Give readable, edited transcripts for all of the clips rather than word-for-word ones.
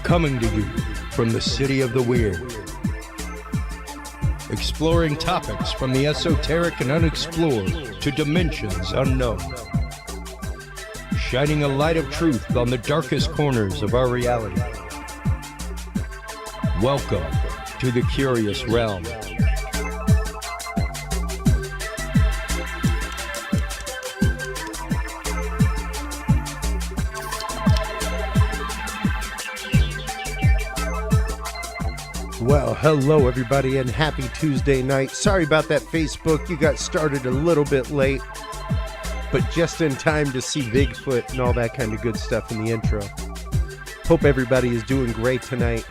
Coming to you from the city of the weird. Exploring topics from the esoteric and unexplored to dimensions unknown. Shining a light of truth on the darkest corners of our reality. Welcome to the Curious Realm. Well, hello everybody and happy Tuesday night. Sorry about that, Facebook. You got started a little bit late, but just in time to see Bigfoot and all that kind of good stuff in the intro. Hope everybody is doing great tonight.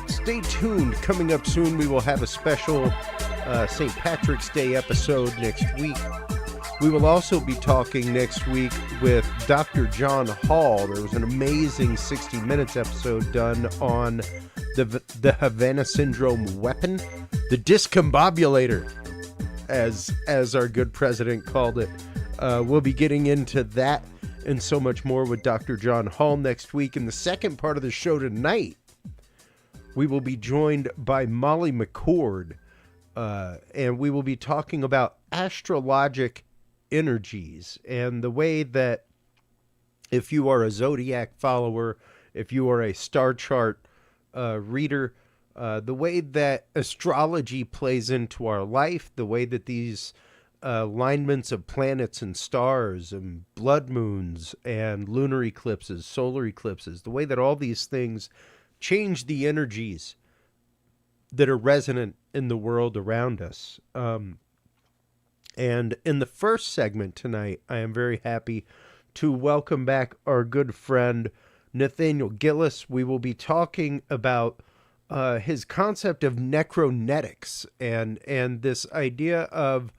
Stay tuned. Coming up soon, we will have a special St. Patrick's Day episode next week. We will also be talking next week with Dr. John Hall. There was an amazing 60 Minutes episode done on the Havana Syndrome weapon, the discombobulator, as our good president called it. We'll be getting into that and so much more with Dr. John Hall next week. In the second part of the show tonight, we will be joined by Molly McCord, and we will be talking about astrologic energies and the way that if you are a zodiac follower, if you are a star chart reader, the way that astrology plays into our life, the way that these alignments of planets and stars and blood moons and lunar eclipses, solar eclipses, the way that all these things change the energies that are resonant in the world around us. And in the first segment tonight, I am very happy to welcome back our good friend Nathaniel Gillis. We will be talking about his concept of necronetics and this idea of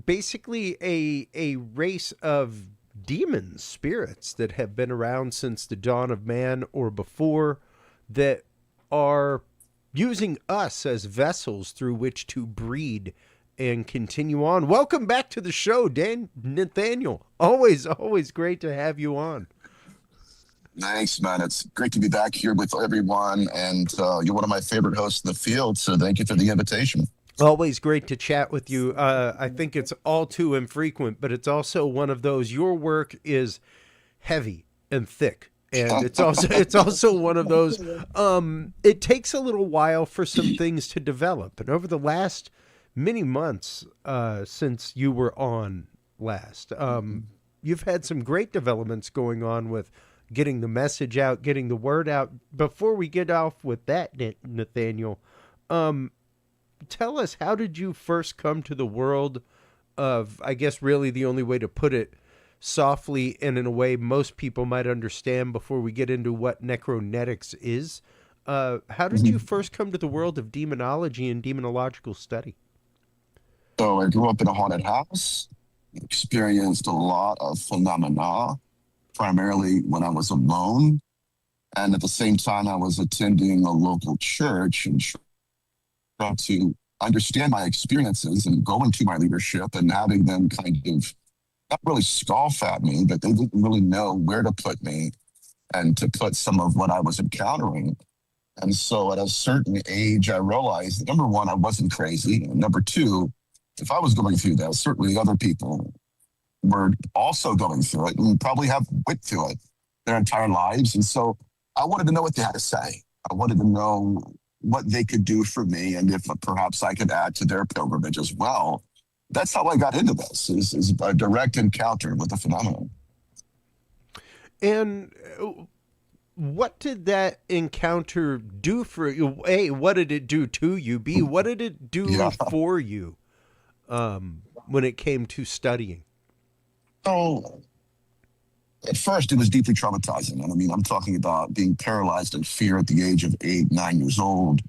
basically a race of demons, spirits that have been around since the dawn of man or before, that are using us as vessels through which to breed and continue on. Welcome back to the show, Nathaniel. Always great to have you on. Thanks, man. It's great to be back here with everyone, and you're one of my favorite hosts in the field, so thank you for the invitation. Always great to chat with you. I think it's all too infrequent, but it's also one of those, your work is heavy and thick, and it's also one of those, it takes a little while for some things to develop, and over the last many months since you were on last, you've had some great developments going on with getting the message out, getting the word out. Before we get off with that, Nathaniel, tell us, how did you first come to the world of, I guess really the only way to put it softly and in a way most people might understand before we get into what necronetics is, how did you first come to the world of demonology and demonological study? So I grew up in a haunted house, experienced a lot of phenomena, primarily when I was alone. And at the same time, I was attending a local church and trying to understand my experiences and go into my leadership and having them kind of not really scoff at me, but they didn't really know where to put me and to put some of what I was encountering. And so at a certain age, I realized that, number one, I wasn't crazy. And number two, if I was going through that, certainly other people were also going through it and probably have went through it their entire lives. And so I wanted to know what they had to say. I wanted to know what they could do for me and if perhaps I could add to their pilgrimage as well. That's how I got into this, is a direct encounter with the phenomenon. And what did that encounter do for you? A, what did it do to you? B, what did it do for you when it came to studying? So at first, it was deeply traumatizing. And I mean, I'm talking about being paralyzed in fear at the age of 8, 9 years old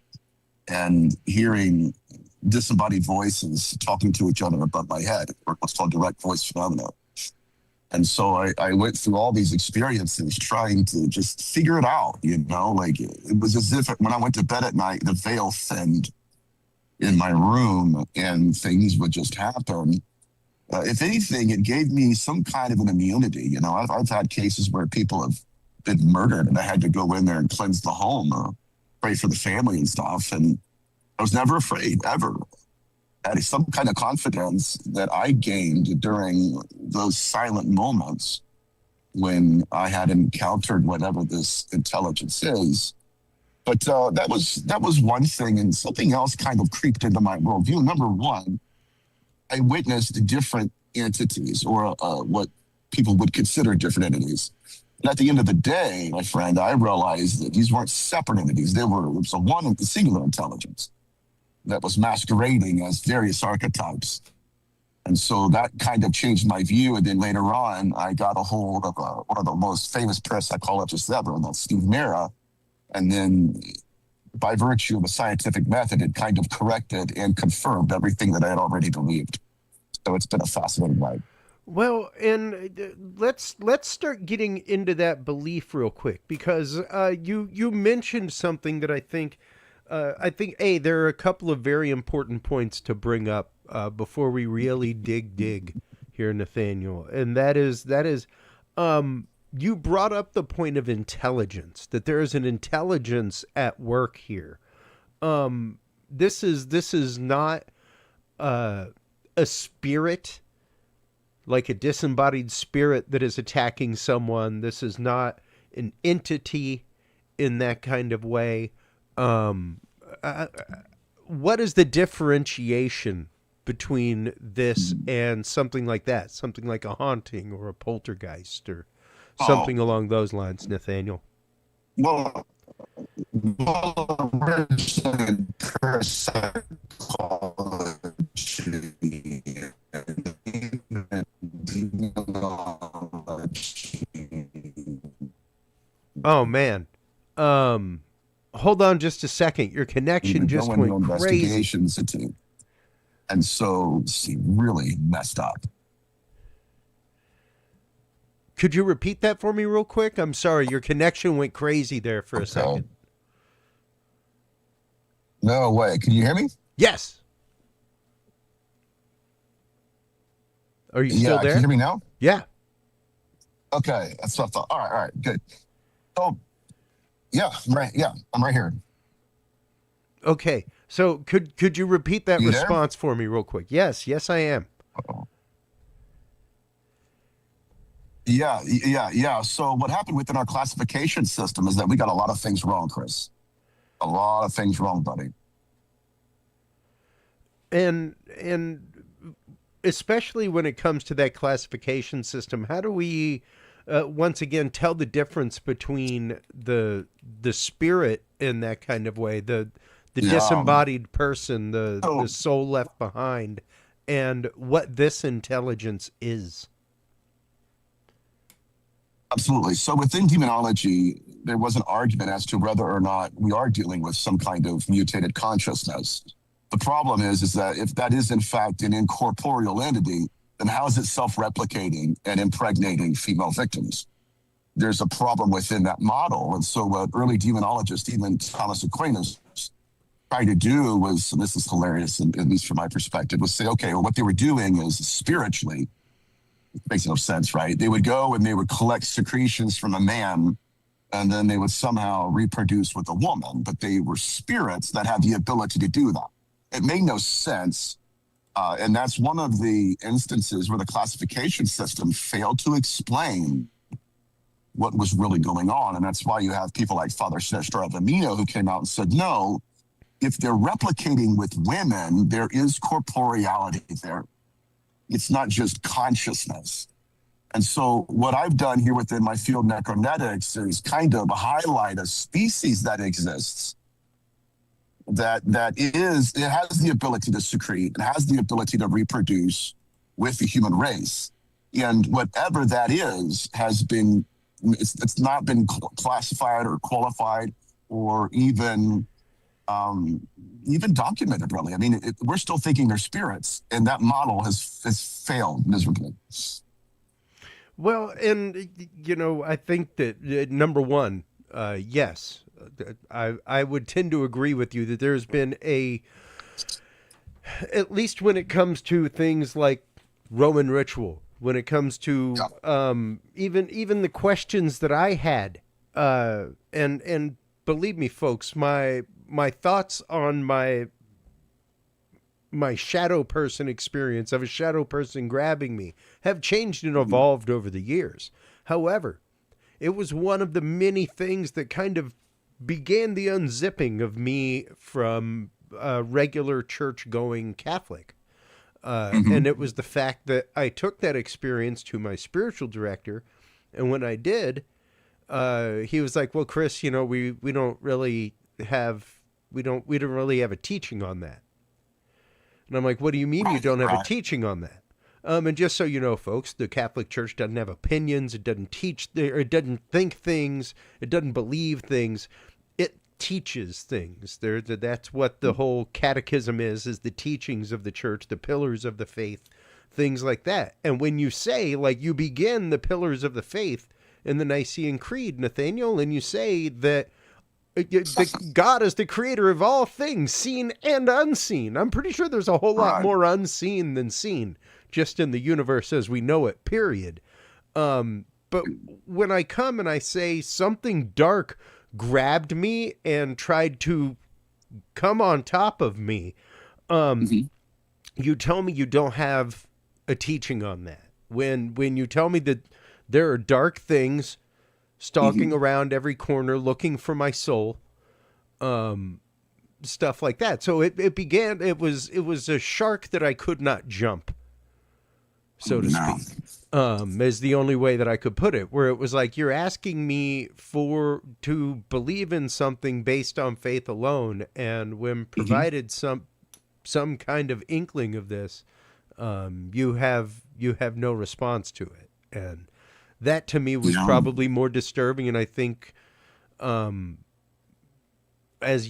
and hearing disembodied voices talking to each other above my head, or what's called direct voice phenomena. And so I went through all these experiences trying to just figure it out, like it was as if when I went to bed at night, the veil thinned in my room and things would just happen. If anything, it gave me some kind of an immunity. I've had cases where people have been murdered, and I had to go in there and cleanse the home or pray for the family and stuff. And I was never afraid, ever. I had some kind of confidence that I gained during those silent moments when I had encountered whatever this intelligence is. But that was one thing, and something else kind of creeped into my worldview. Number one, I witnessed different entities, or what people would consider different entities. And at the end of the day, my friend, I realized that these weren't separate entities. It was a one singular intelligence that was masquerading as various archetypes. And so that kind of changed my view. And then later on, I got a hold of one of the most famous parapsychologists ever, and that's Steve Mera. And then by virtue of a scientific method, it kind of corrected and confirmed everything that I had already believed. So it's been a fascinating ride. Well, and let's start getting into that belief real quick, because you mentioned something that I think there are a couple of very important points to bring up before we really dig here, Nathaniel, and that is you brought up the point of intelligence, that there is an intelligence at work here. This is not a spirit, like a disembodied spirit that is attacking someone. This is not an entity in that kind of way. What is the differentiation between this and something like that, something like a haunting or a poltergeist or something along those lines, Nathaniel? Well, originally in parapsychology and even demonology. Oh man. Hold on just a second. Your connection just went crazy. And so she really messed up. Could you repeat that for me real quick? I'm sorry. Your connection went crazy there for a second. No way. Can you hear me? Yes. Are you still there? Can you hear me now? Yeah. Okay. That's what I thought. All right. Good. Oh, yeah. I'm right here. Okay. So could you repeat that You response for me real quick? Yes, I am. Uh-oh. Yeah. So what happened within our classification system is that we got a lot of things wrong, Chris. A lot of things wrong, buddy. And especially when it comes to that classification system, how do we once again tell the difference between the spirit in that kind of way, the disembodied person, the soul left behind, and what this intelligence is? Absolutely. So within demonology, there was an argument as to whether or not we are dealing with some kind of mutated consciousness. The problem is that if that is in fact an incorporeal entity, then how is it self-replicating and impregnating female victims? There's a problem within that model. And so what early demonologists, even Thomas Aquinas, tried to do was, and this is hilarious, at least from my perspective, was say, okay, well, what they were doing is spiritually, it makes no sense, right? They would go and they would collect secretions from a man, and then they would somehow reproduce with a woman, but they were spirits that had the ability to do that. It made no sense. And that's one of the instances where the classification system failed to explain what was really going on. And that's why you have people like Father Sinistra of Amino who came out and said, no, if they're replicating with women, there is corporeality there. It's not just consciousness. And so what I've done here within my field, Necronetics, is kind of highlight a species that exists that it has the ability to secrete, it has the ability to reproduce with the human race. And whatever that is has been, it's not been classified or qualified or even documented, really. I mean, we're still thinking they're spirits, and that model has failed miserably. Well, and, I think that, number one, yes, I would tend to agree with you that there's been at least when it comes to things like Roman ritual, when it comes to even the questions that I had and believe me, folks, my thoughts on my shadow person experience of a shadow person grabbing me have changed and evolved over the years. However, it was one of the many things that kind of began the unzipping of me from a regular church-going Catholic. And it was the fact that I took that experience to my spiritual director, and when I did, he was like, "Well, Chris, we don't really have a teaching on that." And I'm like, "What do you mean you don't have a teaching on that?" And just so you know, folks, the Catholic Church doesn't have opinions. It doesn't teach, or it doesn't think things. It doesn't believe things. It teaches things. That's what the whole catechism is the teachings of the church, the pillars of the faith, things like that. And when you say, like, you begin the pillars of the faith in the Nicene Creed, Nathaniel, and you say that God is the creator of all things, seen and unseen. I'm pretty sure there's a whole lot more unseen than seen, just in the universe as we know it, period. But when I come and I say something dark grabbed me and tried to come on top of me, you tell me you don't have a teaching on that. When you tell me that there are dark things stalking around every corner looking for my soul, stuff like that. So it was a shark that I could not jump, so to speak, is the only way that I could put it, where it was like, you're asking me to believe in something based on faith alone. And when provided some kind of inkling of this, you have no response to it. And that to me was probably more disturbing. And I think, as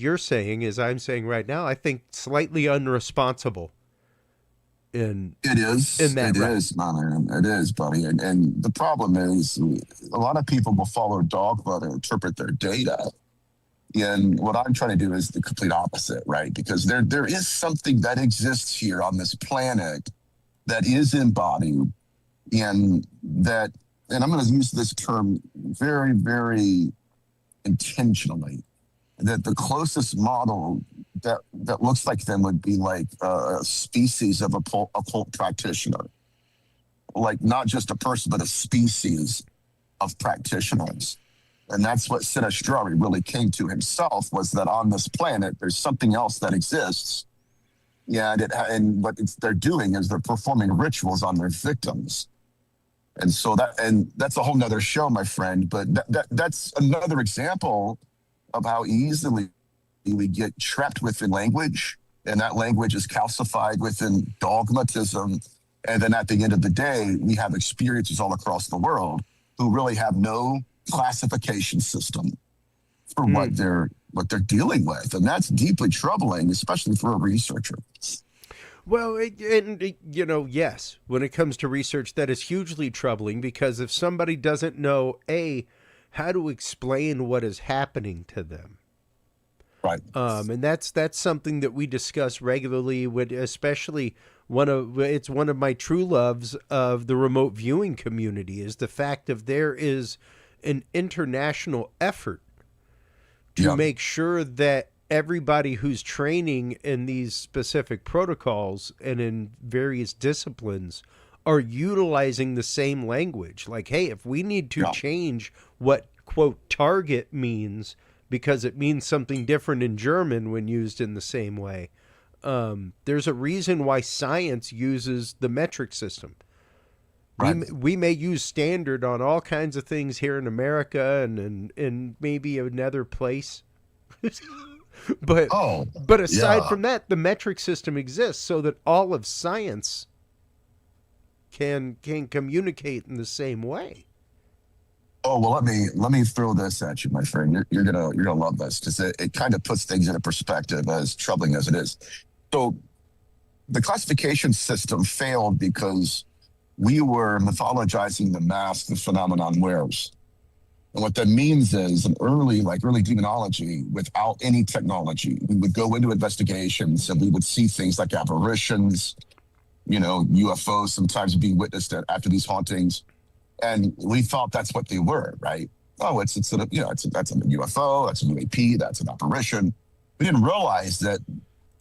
you're saying, as I'm saying right now, I think slightly unresponsible. It is, man. It is, buddy. And the problem is, a lot of people will follow dogma to interpret their data. And what I'm trying to do is the complete opposite, right? Because there is something that exists here on this planet that is embodied, and I'm going to use this term very, very intentionally, that the closest model that looks like them would be like a species of occult practitioner. Like not just a person, but a species of practitioners. And that's what Sinistrari really came to himself, was that on this planet, there's something else that exists. Yeah, and what they're doing is they're performing rituals on their victims. And so that's a whole nother show, my friend. But that's another example of how easily we get trapped within language, and that language is calcified within dogmatism. And then at the end of the day, we have experiences all across the world who really have no classification system for what they're dealing with. And that's deeply troubling, especially for a researcher. Well, yes, when it comes to research, that is hugely troubling, because if somebody doesn't know, how to explain what is happening to them. Right. And that's something that we discuss regularly with, especially it's one of my true loves of the remote viewing community, is the fact of there is an international effort to make sure that everybody who's training in these specific protocols and in various disciplines are utilizing the same language. Like, hey, if we need to change what, quote, target means, because it means something different in German when used in the same way, there's a reason why science uses the metric system. Right. We may use standard on all kinds of things here in America and in maybe another place. But aside from that, the metric system exists so that all of science can communicate in the same way. Oh, well, let me throw this at you, my friend. You're gonna love this, because it kind of puts things into perspective, as troubling as it is. So the classification system failed because we were mythologizing the mask the phenomenon wears. And what that means is, in early demonology, without any technology, we would go into investigations and we would see things like apparitions, UFOs sometimes being witnessed after these hauntings. And we thought that's what they were, right? oh, it's a, that's a UFO, that's a UAP, that's an apparition. We didn't realize that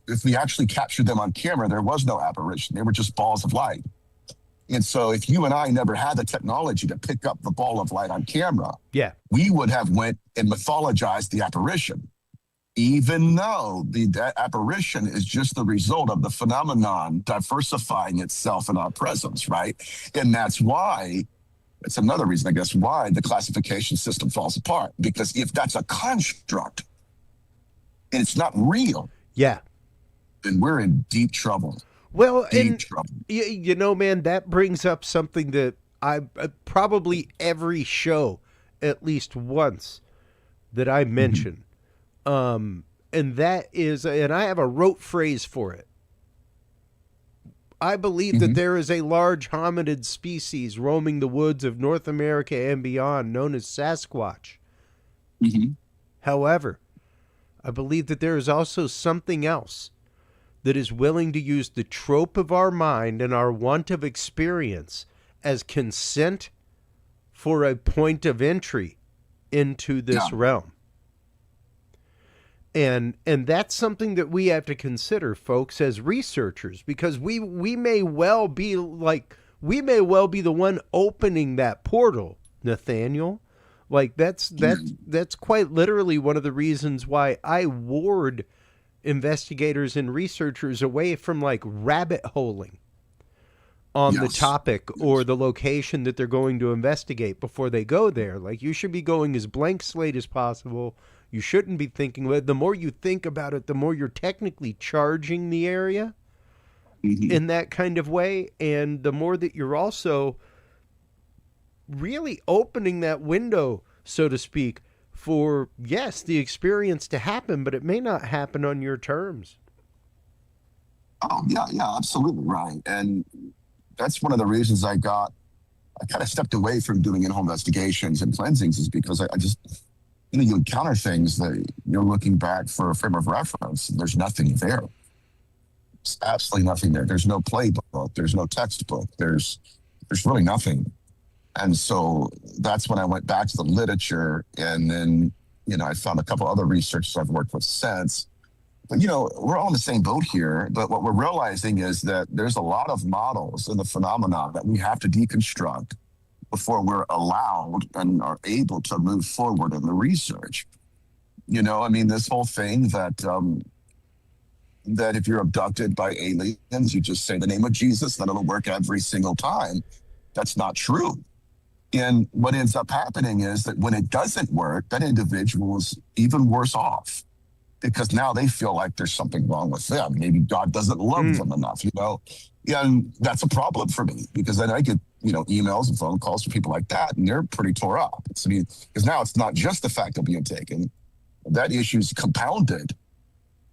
if we actually captured them on camera, there was no apparition. They were just balls of light. And so if you and I never had the technology to pick up the ball of light on camera, Yeah. we would have went and mythologized the apparition, even though that apparition is just the result of the phenomenon diversifying itself in our presence, right? And that's why, it's another reason, I guess, why the classification system falls apart. Because if that's a construct and it's not real, Yeah. then we're in deep trouble. Well, Deep and trouble. you know, man, that brings up something that I probably every show, at least once, that I mention. And that is, and I have a rote phrase for it. I believe that there is a large hominid species roaming the woods of North America and beyond, known as Sasquatch. However, I believe that there is also something else that is willing to use the trope of our mind and our want of experience as consent for a point of entry into this realm. And that's something that we have to consider, folks, as researchers, because we may well be the one opening that portal, Nathaniel. Like that's quite literally one of the reasons why I ward investigators and researchers away from like rabbit holing on the topic or the location that they're going to investigate before they go there. Like, you should be going as blank slate as possible. You shouldn't be thinking about it. The more you think about it, the more you're technically charging the area in that kind of way. And the more that you're also really opening that window, so to speak, for, yes, the experience to happen, but it may not happen on your terms. Oh, yeah, absolutely right. And that's one of the reasons I kind of stepped away from doing in-home investigations and cleansings, is because I just, you encounter things that you're looking back for a frame of reference, and there's nothing there. There's absolutely nothing there. There's no playbook. There's no textbook. There's really nothing. And so that's when I went back to the literature, and then, I found a couple other researchers I've worked with since. But, we're all in the same boat here. But what we're realizing is that there's a lot of models in the phenomenon that we have to deconstruct before we're allowed and are able to move forward in the research. This whole thing that if you're abducted by aliens, you just say the name of Jesus, then it'll work every single time. That's not true. And what ends up happening is that when it doesn't work, that individual is even worse off, because now they feel like there's something wrong with them. Maybe God doesn't love them enough, And that's a problem for me, because then I get, emails and phone calls from people like that, and they're pretty tore up. Because now it's not just the fact of being taken. That issue's compounded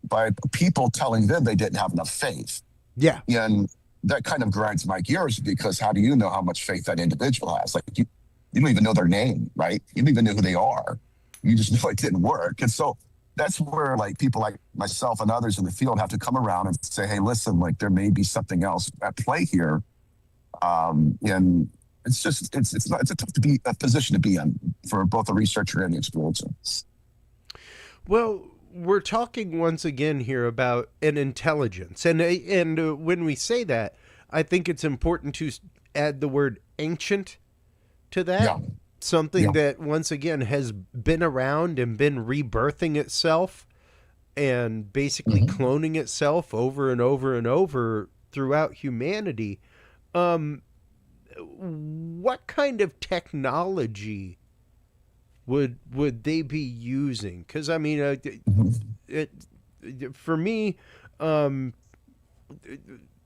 by people telling them they didn't have enough faith. Yeah. And that kind of grinds my gears, because how do you know how much faith that individual has? Like, you don't even know their name, right? You don't even know who they are. You just know it didn't work. And so that's where, like, people like myself and others in the field have to come around and say, hey, listen, like, there may be something else at play here. And it's a tough position to be in for both a researcher and the explorer. Well, we're talking once again here about an intelligence. And when we say that, I think it's important to add the word ancient to that. Yeah. Something that, once again, has been around and been rebirthing itself and basically cloning itself over and over and over throughout humanity. What kind of technology would they be using? Because, for me,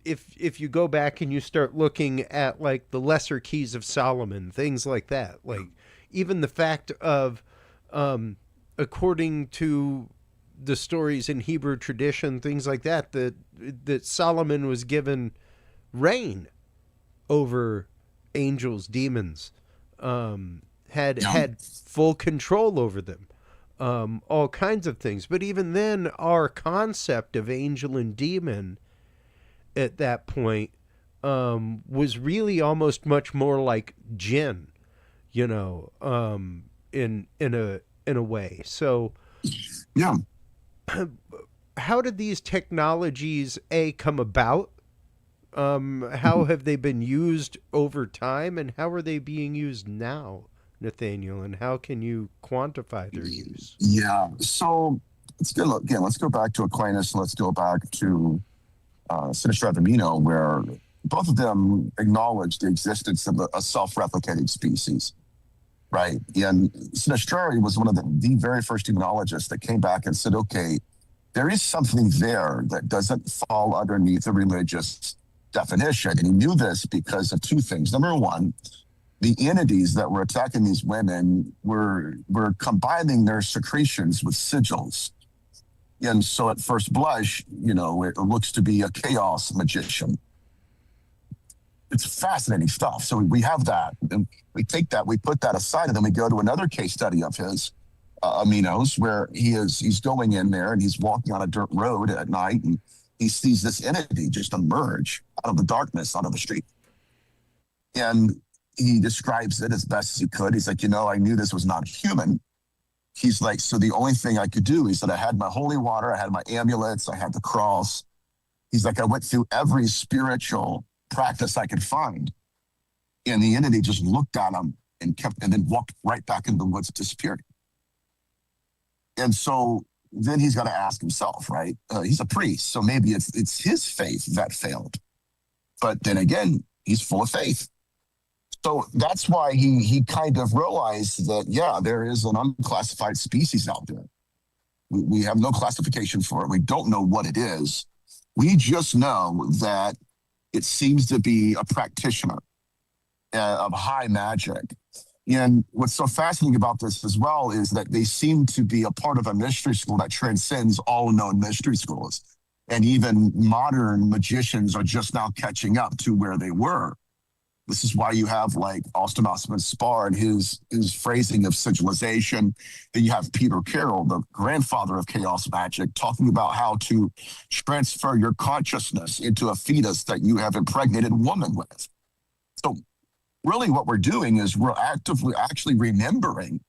if you go back and you start looking at, like, the Lesser Keys of Solomon, things like that, like even the fact of, according to the stories in Hebrew tradition, things like that, that Solomon was given reign over angels, demons, had full control over them, all kinds of things. But even then, our concept of angel and demon at that point was really almost much more like jinn, in a way. So Yeah. how did these technologies come about? How have they been used over time, and how are they being used now, Nathaniel? And how can you quantify their use? Yeah. So let's go again. Let's go back to Aquinas. Let's go back to Sinistra, where both of them acknowledged the existence of a self-replicating species, right? And Sinistra was one of the very first demonologists that came back and said, okay, there is something there that doesn't fall underneath a religious definition. And he knew this because of two things. Number one, the entities that were attacking these women were combining their secretions with sigils. And so at first blush, it looks to be a chaos magician. It's fascinating stuff. So we have that, and we take that, we put that aside, and then we go to another case study of his, Aminos, where he's going in there and he's walking on a dirt road at night, and he sees this entity just emerge out of the darkness, out of the street. And he describes it as best as he could. He's like, I knew this was not human. He's like, so the only thing I could do, he said, I had my holy water, I had my amulets, I had the cross. He's like, I went through every spiritual practice I could find. And the entity just looked at him and then walked right back into the woods, disappeared. And so then he's got to ask himself, right? He's a priest, so maybe it's his faith that failed. But then again, he's full of faith. So that's why he kind of realized that, yeah, there is an unclassified species out there. We have no classification for it. We don't know what it is. We just know that it seems to be a practitioner of high magic. And what's so fascinating about this as well is that they seem to be a part of a mystery school that transcends all known mystery schools. And even modern magicians are just now catching up to where they were. This is why you have like Austin Osman Spar and his phrasing of sigilization. Then you have Peter Carroll, the grandfather of chaos magic, talking about how to transfer your consciousness into a fetus that you have impregnated a woman with. So really what we're doing is we're actually remembering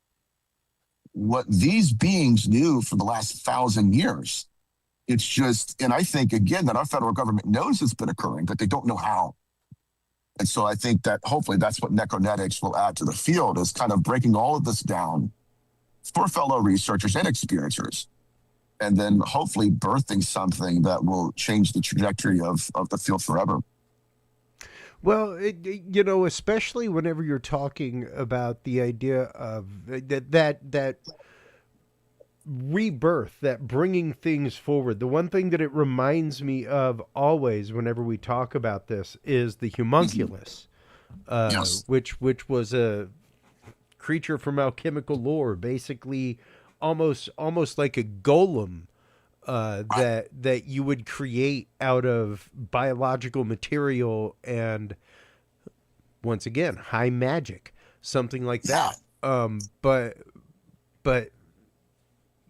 what these beings knew for the last 1,000 years. It's just, and I think, again, that our federal government knows it's been occurring, but they don't know how. And so I think that hopefully that's what Necronetics will add to the field, is kind of breaking all of this down for fellow researchers and experiencers, and then hopefully birthing something that will change the trajectory of the field forever. Well, especially whenever you're talking about the idea of that rebirth, that bringing things forward. The one thing that it reminds me of always whenever we talk about this is the homunculus, Yes. which was a creature from alchemical lore, basically almost like a golem that you would create out of biological material and, once again, high magic, something like that. But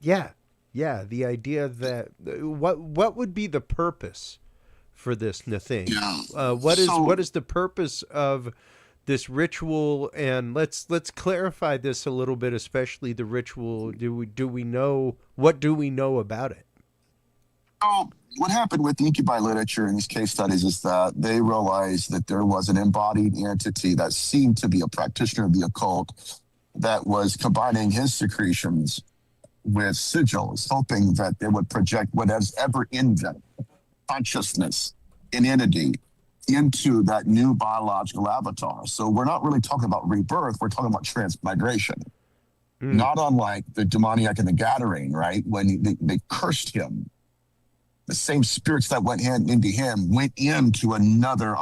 yeah, the idea that what would be the purpose for this, Nathaniel? Yeah. What is the purpose of this ritual? And let's clarify this a little bit, especially the ritual. Do we know about it? So what happened with the incubi literature in these case studies is that they realized that there was an embodied entity that seemed to be a practitioner of the occult that was combining his secretions with sigils, hoping that they would project whatever's ever in them, consciousness, an entity, into that new biological avatar. So we're not really talking about rebirth, we're talking about transmigration. Not unlike the demoniac in the Gathering, right? When they cursed him, the same spirits that went into him went into another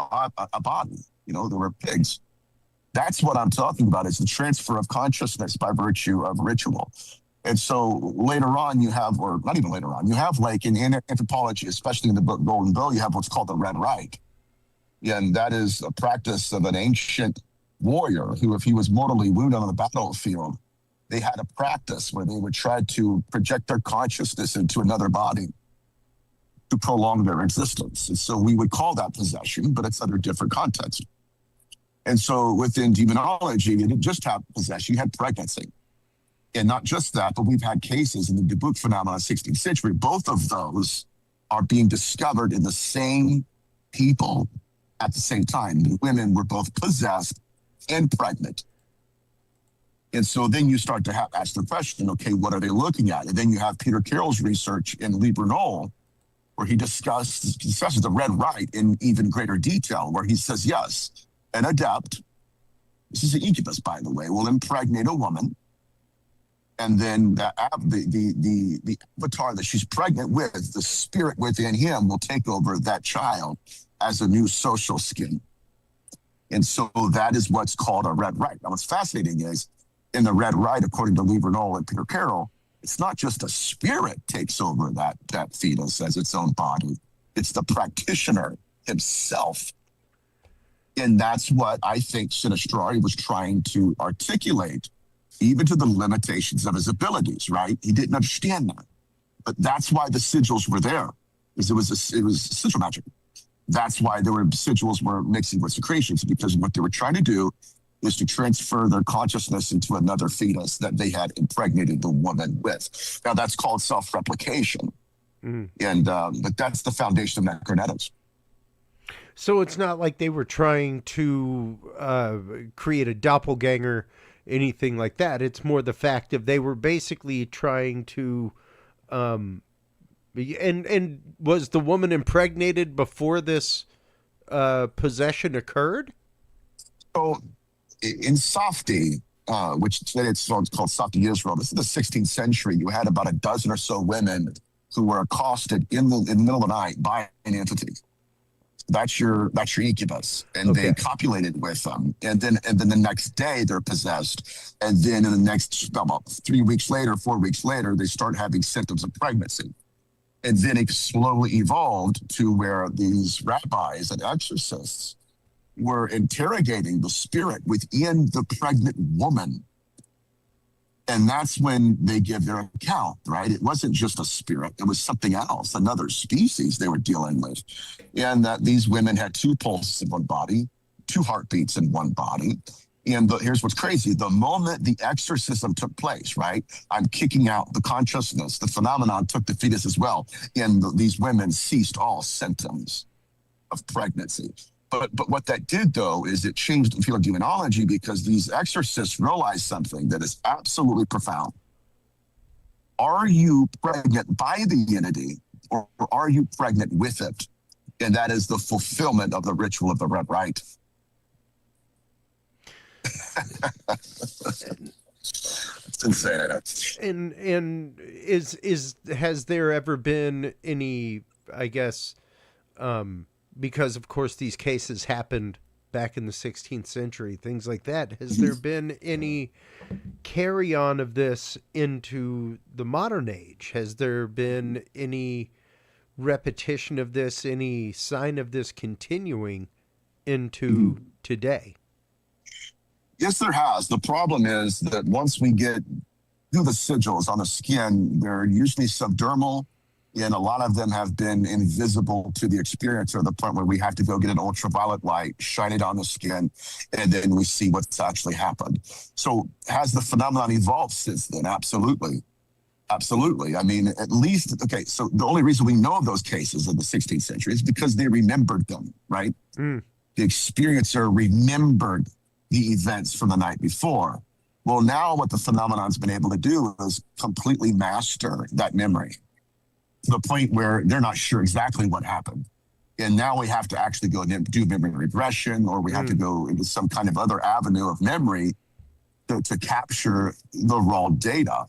a body. There were pigs. That's what I'm talking about, is the transfer of consciousness by virtue of ritual. And so later on you have, or not even later on, you have like in anthropology, especially in the book Golden Bow, you have what's called the Red Rite. And that is a practice of an ancient warrior who, if he was mortally wounded on the battlefield, they had a practice where they would try to project their consciousness into another body to prolong their existence. And so we would call that possession, but it's under different context. And so within demonology, you didn't just have possession, you had pregnancy. And not just that, but we've had cases in the Dubuque phenomenon, 16th century. Both of those are being discovered in the same people at the same time. The women were both possessed and pregnant. And so then you start to ask the question, okay, what are they looking at? And then you have Peter Carroll's research in Liber Null, where he discusses the red rite in even greater detail, where he says, yes, an adept, this is an incubus, by the way, will impregnate a woman. And then the avatar that she's pregnant with, the spirit within him will take over that child as a new social skin. And so that is what's called a red rite. Now, what's fascinating is in the red rite, according to Liber Null and Peter Carroll, it's not just a spirit takes over that fetus as its own body. It's the practitioner himself. And that's what I think Sinistrari was trying to articulate, even to the limitations of his abilities, right? He didn't understand that. But that's why the sigils were there, because it was sigil magic. That's why there were sigils were mixing with secretions, because what they were trying to do is to transfer their consciousness into another fetus that they had impregnated the woman with. Now that's called self-replication. And but that's the foundation of Necronetics. So it's not like they were trying to create a doppelganger, anything like that. It's more the fact of they were basically trying to and was the woman impregnated before this possession occurred? So in Softy, which today it's called Softy Israel, this is the 16th century. You had about a dozen or so women who were accosted in the middle of the night by an entity. That's your incubus, and they copulated with them, and then the next day they're possessed, and then in the next about 3 weeks later, 4 weeks later, they start having symptoms of pregnancy, and then it slowly evolved to where these rabbis and exorcists were interrogating the spirit within the pregnant woman. And that's when they give their account, right? It wasn't just a spirit. It was something else, another species they were dealing with. And that these women had two pulses in one body, two heartbeats in one body. And here's what's crazy. The moment the exorcism took place, right? I'm kicking out the consciousness. The phenomenon took the fetus as well. And these women ceased all symptoms of pregnancy. But what that did, though, is it changed the field of demonology, because these exorcists realized something that is absolutely profound. Are you pregnant by the entity, or are you pregnant with it? And that is the fulfillment of the ritual of the red rite. It's insane. And has there ever been any, I guess, because of course these cases happened back in the 16th century, things like that. Has there been any carry on of this into the modern age? Has there been any repetition of this, any sign of this continuing into today? Yes, there has. The problem is that once we get through the sigils on the skin, they're usually subdermal, and a lot of them have been invisible to the experiencer, to the point where we have to go get an ultraviolet light, shine it on the skin, and then we see what's actually happened. So has the phenomenon evolved since then? Absolutely. Absolutely. I mean, at least, okay, so the only reason we know of those cases in the 16th century is because they remembered them, right? The experiencer remembered the events from the night before. Well, now what the phenomenon's been able to do is completely master that memory, to the point where they're not sure exactly what happened. And now we have to actually go and do memory regression, or we have to go into some kind of other avenue of memory to capture the raw data.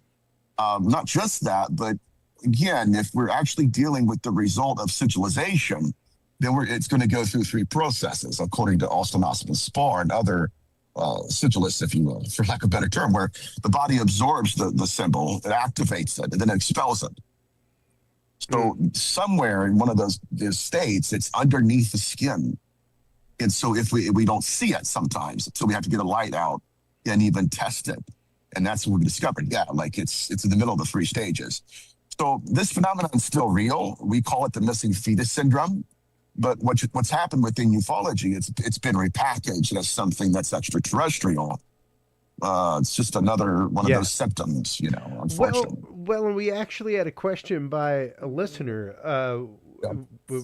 Not just that, but again, if we're actually dealing with the result of sigilization, then it's going to go through three processes, according to Austin Osman Spar and other sigilists, if you will, for lack of a better term, where the body absorbs the symbol, it activates it, and then it expels it. So somewhere in one of those states, it's underneath the skin. And so if we don't see it sometimes, so we have to get a light out and even test it. And that's what we discovered. Yeah, like it's in the middle of the three stages. So this phenomenon is still real. We call it the missing fetus syndrome. But what's happened within ufology, it's been repackaged as something that's extraterrestrial. It's just another one of Yeah. those symptoms, Well, unfortunately. and we actually had a question by a listener. Yeah.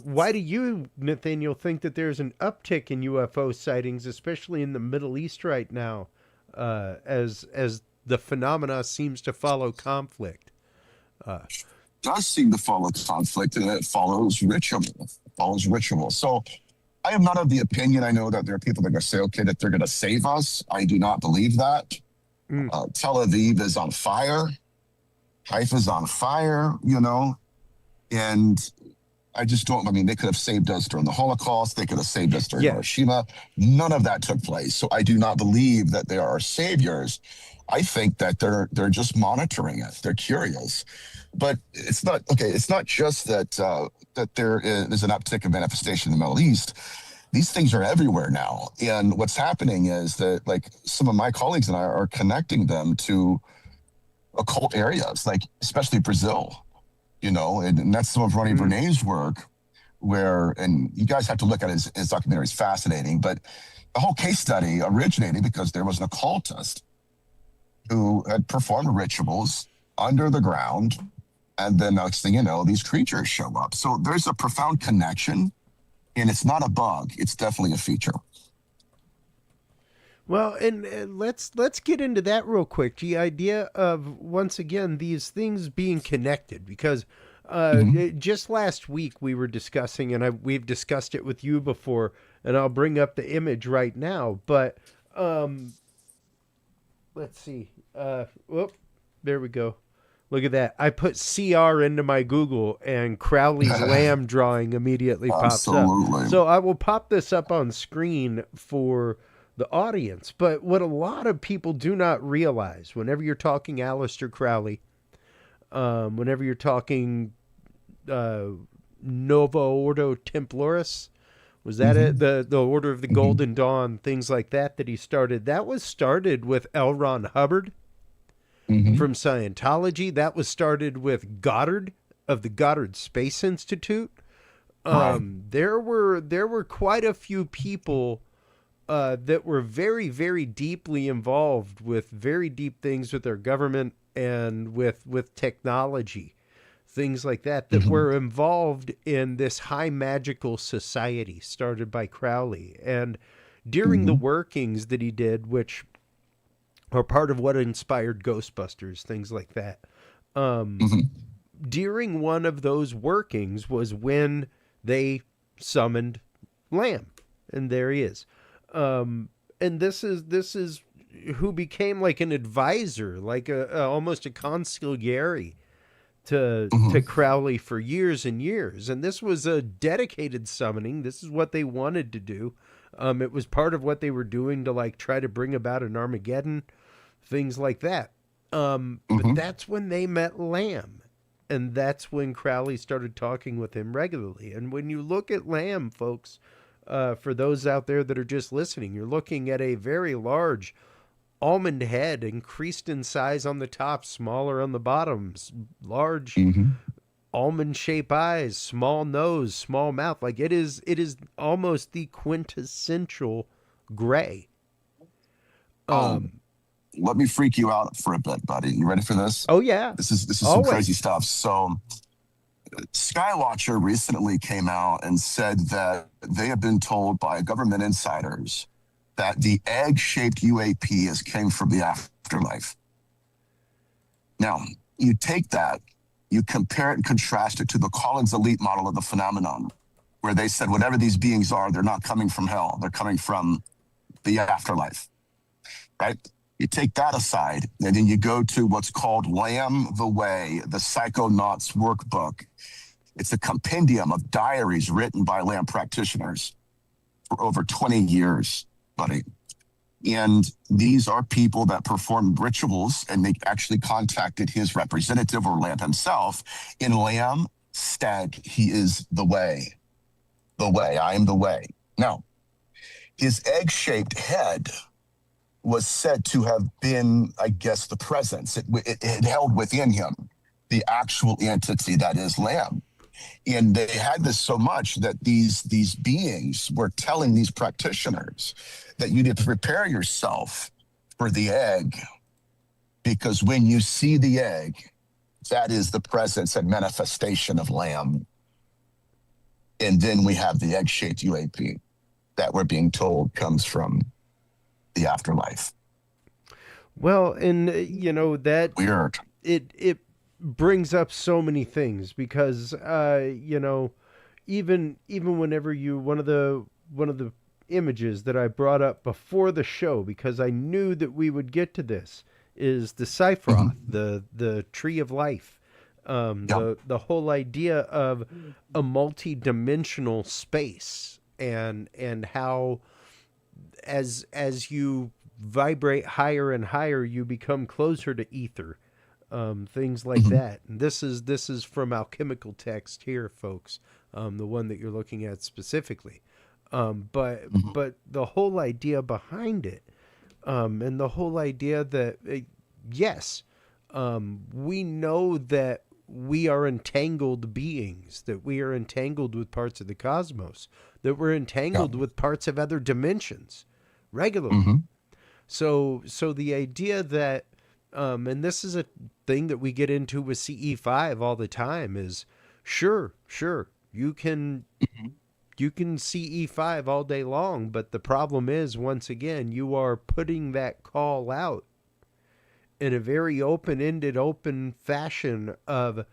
Why do you, Nathaniel, think that there's an uptick in UFO sightings, especially in the Middle East right now, as the phenomena seems to follow conflict? Does seem to follow conflict, and it follows ritual. So I am not of the opinion. I know that there are people that are going to say, okay, that they're going to save us. I do not believe that. Mm. Tel Aviv is on fire. Haifa is on fire, and I just don't. I mean, they could have saved us during the Holocaust. They could have saved us during Yeah. Hiroshima. None of that took place. So I do not believe that they are our saviors. I think that they're just monitoring it. They're curious, but it's not okay. It's not just that that there is an uptick of manifestation in the Middle East. These things are everywhere now, and what's happening is that, like, some of my colleagues and I are connecting them to occult areas, like especially Brazil, and that's some of Ronnie Vernet's work, and you guys have to look at his documentary. It's fascinating, but the whole case study originated because there was an occultist who had performed rituals under the ground, and then next thing you know, these creatures show up. So there's a profound connection, and it's not a bug. It's definitely a feature. Well, and let's get into that real quick. The idea of, once again, these things being connected, because just last week we were discussing, and we've discussed it with you before, and I'll bring up the image right now. But let's see. Whoop, there we go. Look at that. I put CR into my Google, and Crowley's lamb drawing immediately pops up. So I will pop this up on screen for the audience. But what a lot of people do not realize, whenever you're talking Aleister Crowley, whenever you're talking Nova Ordo Temporis, was that it? The Order of the Golden Dawn, things like that he started. That was started with L. Ron Hubbard from Scientology. That was started with Goddard of the Goddard Space Institute. There were quite a few people that were very, very deeply involved with very deep things with their government and with technology, things like that were involved in this high magical society started by Crowley. And during the workings that he did, which are part of what inspired Ghostbusters, things like that, during one of those workings was when they summoned Lamb, and there he is. And this is who became like an advisor, like almost a consigliere to Crowley for years and years. And this was a dedicated summoning. This is what they wanted to do. It was part of what they were doing to like try to bring about an Armageddon, things like that. But that's when they met Lamb. And that's when Crowley started talking with him regularly. And when you look at Lamb, folks, for those out there that are just listening, you're looking at a very large almond head, increased in size on the top, smaller on the bottoms, large almond-shaped eyes, small nose, small mouth. Like it is almost the quintessential gray. Let me freak you out for a bit, buddy. You ready for this? Oh yeah. This is some crazy stuff. So Skywatcher recently came out and said that they have been told by government insiders that the egg-shaped UAP came from the afterlife. Now, you take that, you compare it and contrast it to the Collins Elite model of the phenomenon, where they said whatever these beings are, they're not coming from hell, they're coming from the afterlife, right? You take that aside, and then you go to what's called Lamb the Way, the Psychonauts workbook. It's a compendium of diaries written by Lamb practitioners for over 20 years, buddy. And these are people that performed rituals, and they actually contacted his representative or Lamb himself. In Lamb said, he is the way. The way, I am the way. Now, his egg-shaped head was said to have been, I guess, the presence. It held within him the actual entity that is Lamb. And they had this so much that these beings were telling these practitioners that you need to prepare yourself for the egg, because when you see the egg, that is the presence and manifestation of Lamb. And then we have the egg-shaped UAP that we're being told comes from the afterlife. Well, and that Weird. it brings up so many things because even whenever one of the images that I brought up before the show, because I knew that we would get to this, is the Cyphroth, the tree of life. The whole idea of a multi-dimensional space and how as you vibrate higher and higher, you become closer to ether. Things like that. And this is from alchemical text here, folks. The one that you're looking at specifically. But the whole idea behind it, and the whole idea that yes, we know that we are entangled beings, that we are entangled with parts of the cosmos, that we're entangled with parts of other dimensions regularly. So the idea that, and this is a thing that we get into with CE5 all the time, is sure, you can CE5 all day long, but the problem is, once again, you are putting that call out in a very open-ended, open fashion of,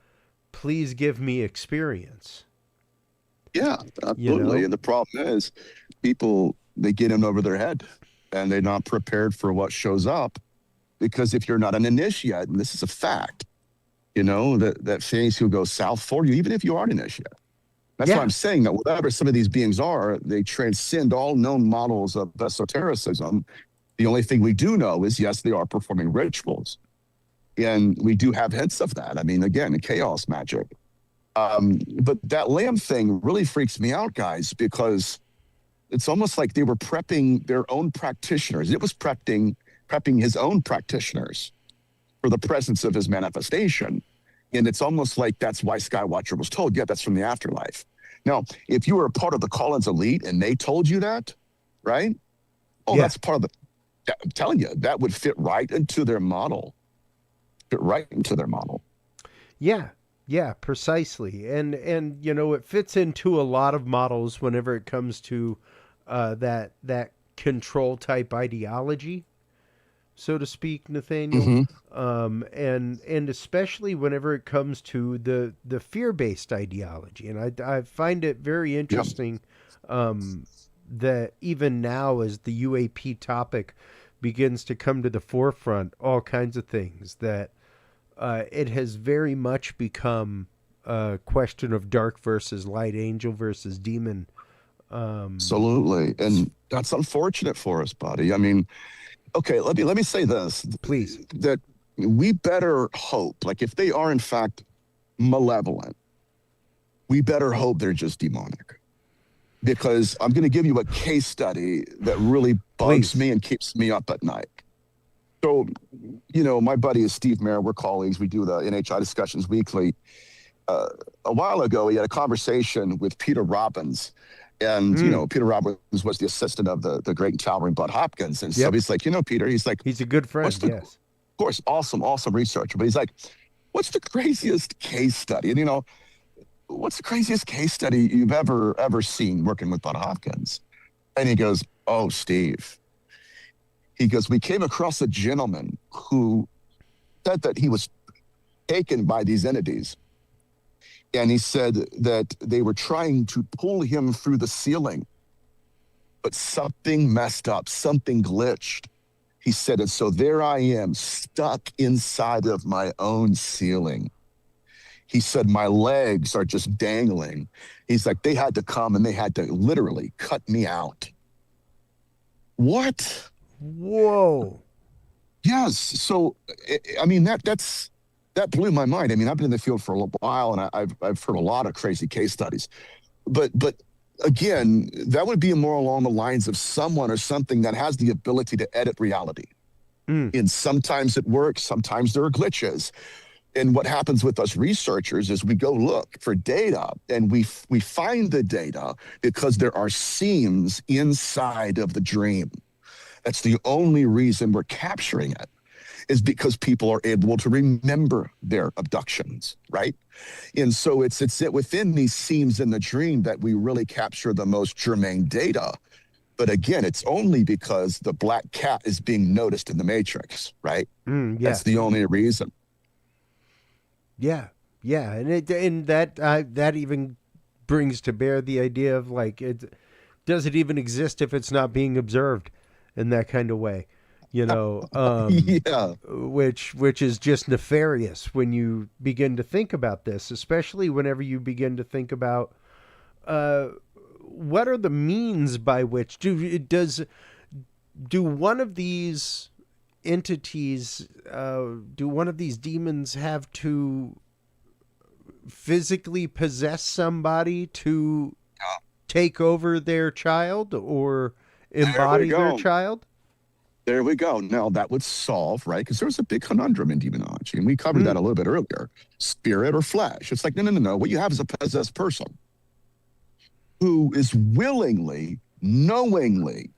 please give me experience. Yeah, absolutely. And the problem is, people, they get in over their head and they're not prepared for what shows up, because if you're not an initiate, and this is a fact, that things will go south for you, even if you are an initiate. That's why I'm saying that whatever some of these beings are, they transcend all known models of esotericism. The only thing we do know is, yes, they are performing rituals. And we do have hints of that. I mean, again, chaos magic. But that Lamb thing really freaks me out, guys, because it's almost like they were prepping their own practitioners. It was prepping his own practitioners for the presence of his manifestation. And it's almost like that's why Skywatcher was told, yeah, that's from the afterlife. Now, if you were a part of the Collins elite and they told you that, right? Oh, that's part of I'm telling you, that would fit right into their model. Yeah, precisely. And it fits into a lot of models whenever it comes to that control type ideology, so to speak, Nathaniel. And especially whenever it comes to the fear-based ideology. And I find it very interesting that even now, as the UAP topic begins to come to the forefront, all kinds of things, that it has very much become a question of dark versus light, angel versus demon. Absolutely. And that's unfortunate for us, buddy. I mean, okay, let me say this. Please. That we better hope, like if they are in fact malevolent, we better hope they're just demonic. Because I'm going to give you a case study that really bugs me and keeps me up at night. So, my buddy is Steve Mayer. We're colleagues. We do the NHI discussions weekly. A while ago, he had a conversation with Peter Robbins. And, Peter Robbins was the assistant of the great and towering Bud Hopkins. And so he's like, Peter, he's like... He's a good friend, yes. Of course, awesome researcher. But he's like, what's the craziest case study? And, what's the craziest case study you've ever seen working with Bud Hopkins? And he goes, oh, Steve. He goes, we came across a gentleman who said that he was taken by these entities. And he said that they were trying to pull him through the ceiling, but something messed up, something glitched. He said, and so there I am, stuck inside of my own ceiling. He said, my legs are just dangling. He's like, they had to come and they had to literally cut me out. What? Whoa. Yes. So, I mean, that blew my mind. I mean, I've been in the field for a little while, and I've heard a lot of crazy case studies. But again, that would be more along the lines of someone or something that has the ability to edit reality. And sometimes it works, sometimes there are glitches. And what happens with us researchers is we go look for data, and we find the data because there are seams inside of the dream. That's the only reason we're capturing it, is because people are able to remember their abductions, right? And so it's within these seams in the dream that we really capture the most germane data. But again, it's only because the black cat is being noticed in the matrix, right? Yeah. That's the only reason. Yeah. Yeah. And that even brings to bear the idea of like, does it even exist if it's not being observed in that kind of way? You know, Yeah. which is just nefarious when you begin to think about this, especially whenever you begin to think about what are the means by which do one of these entities, do one of these demons have to physically possess somebody to take over their child or embody their child? There we go. Now that would solve, right? Because there was a big conundrum in demonology, and we covered that a little bit earlier. Spirit or flesh? It's like, no. What you have is a possessed person who is willingly, knowingly,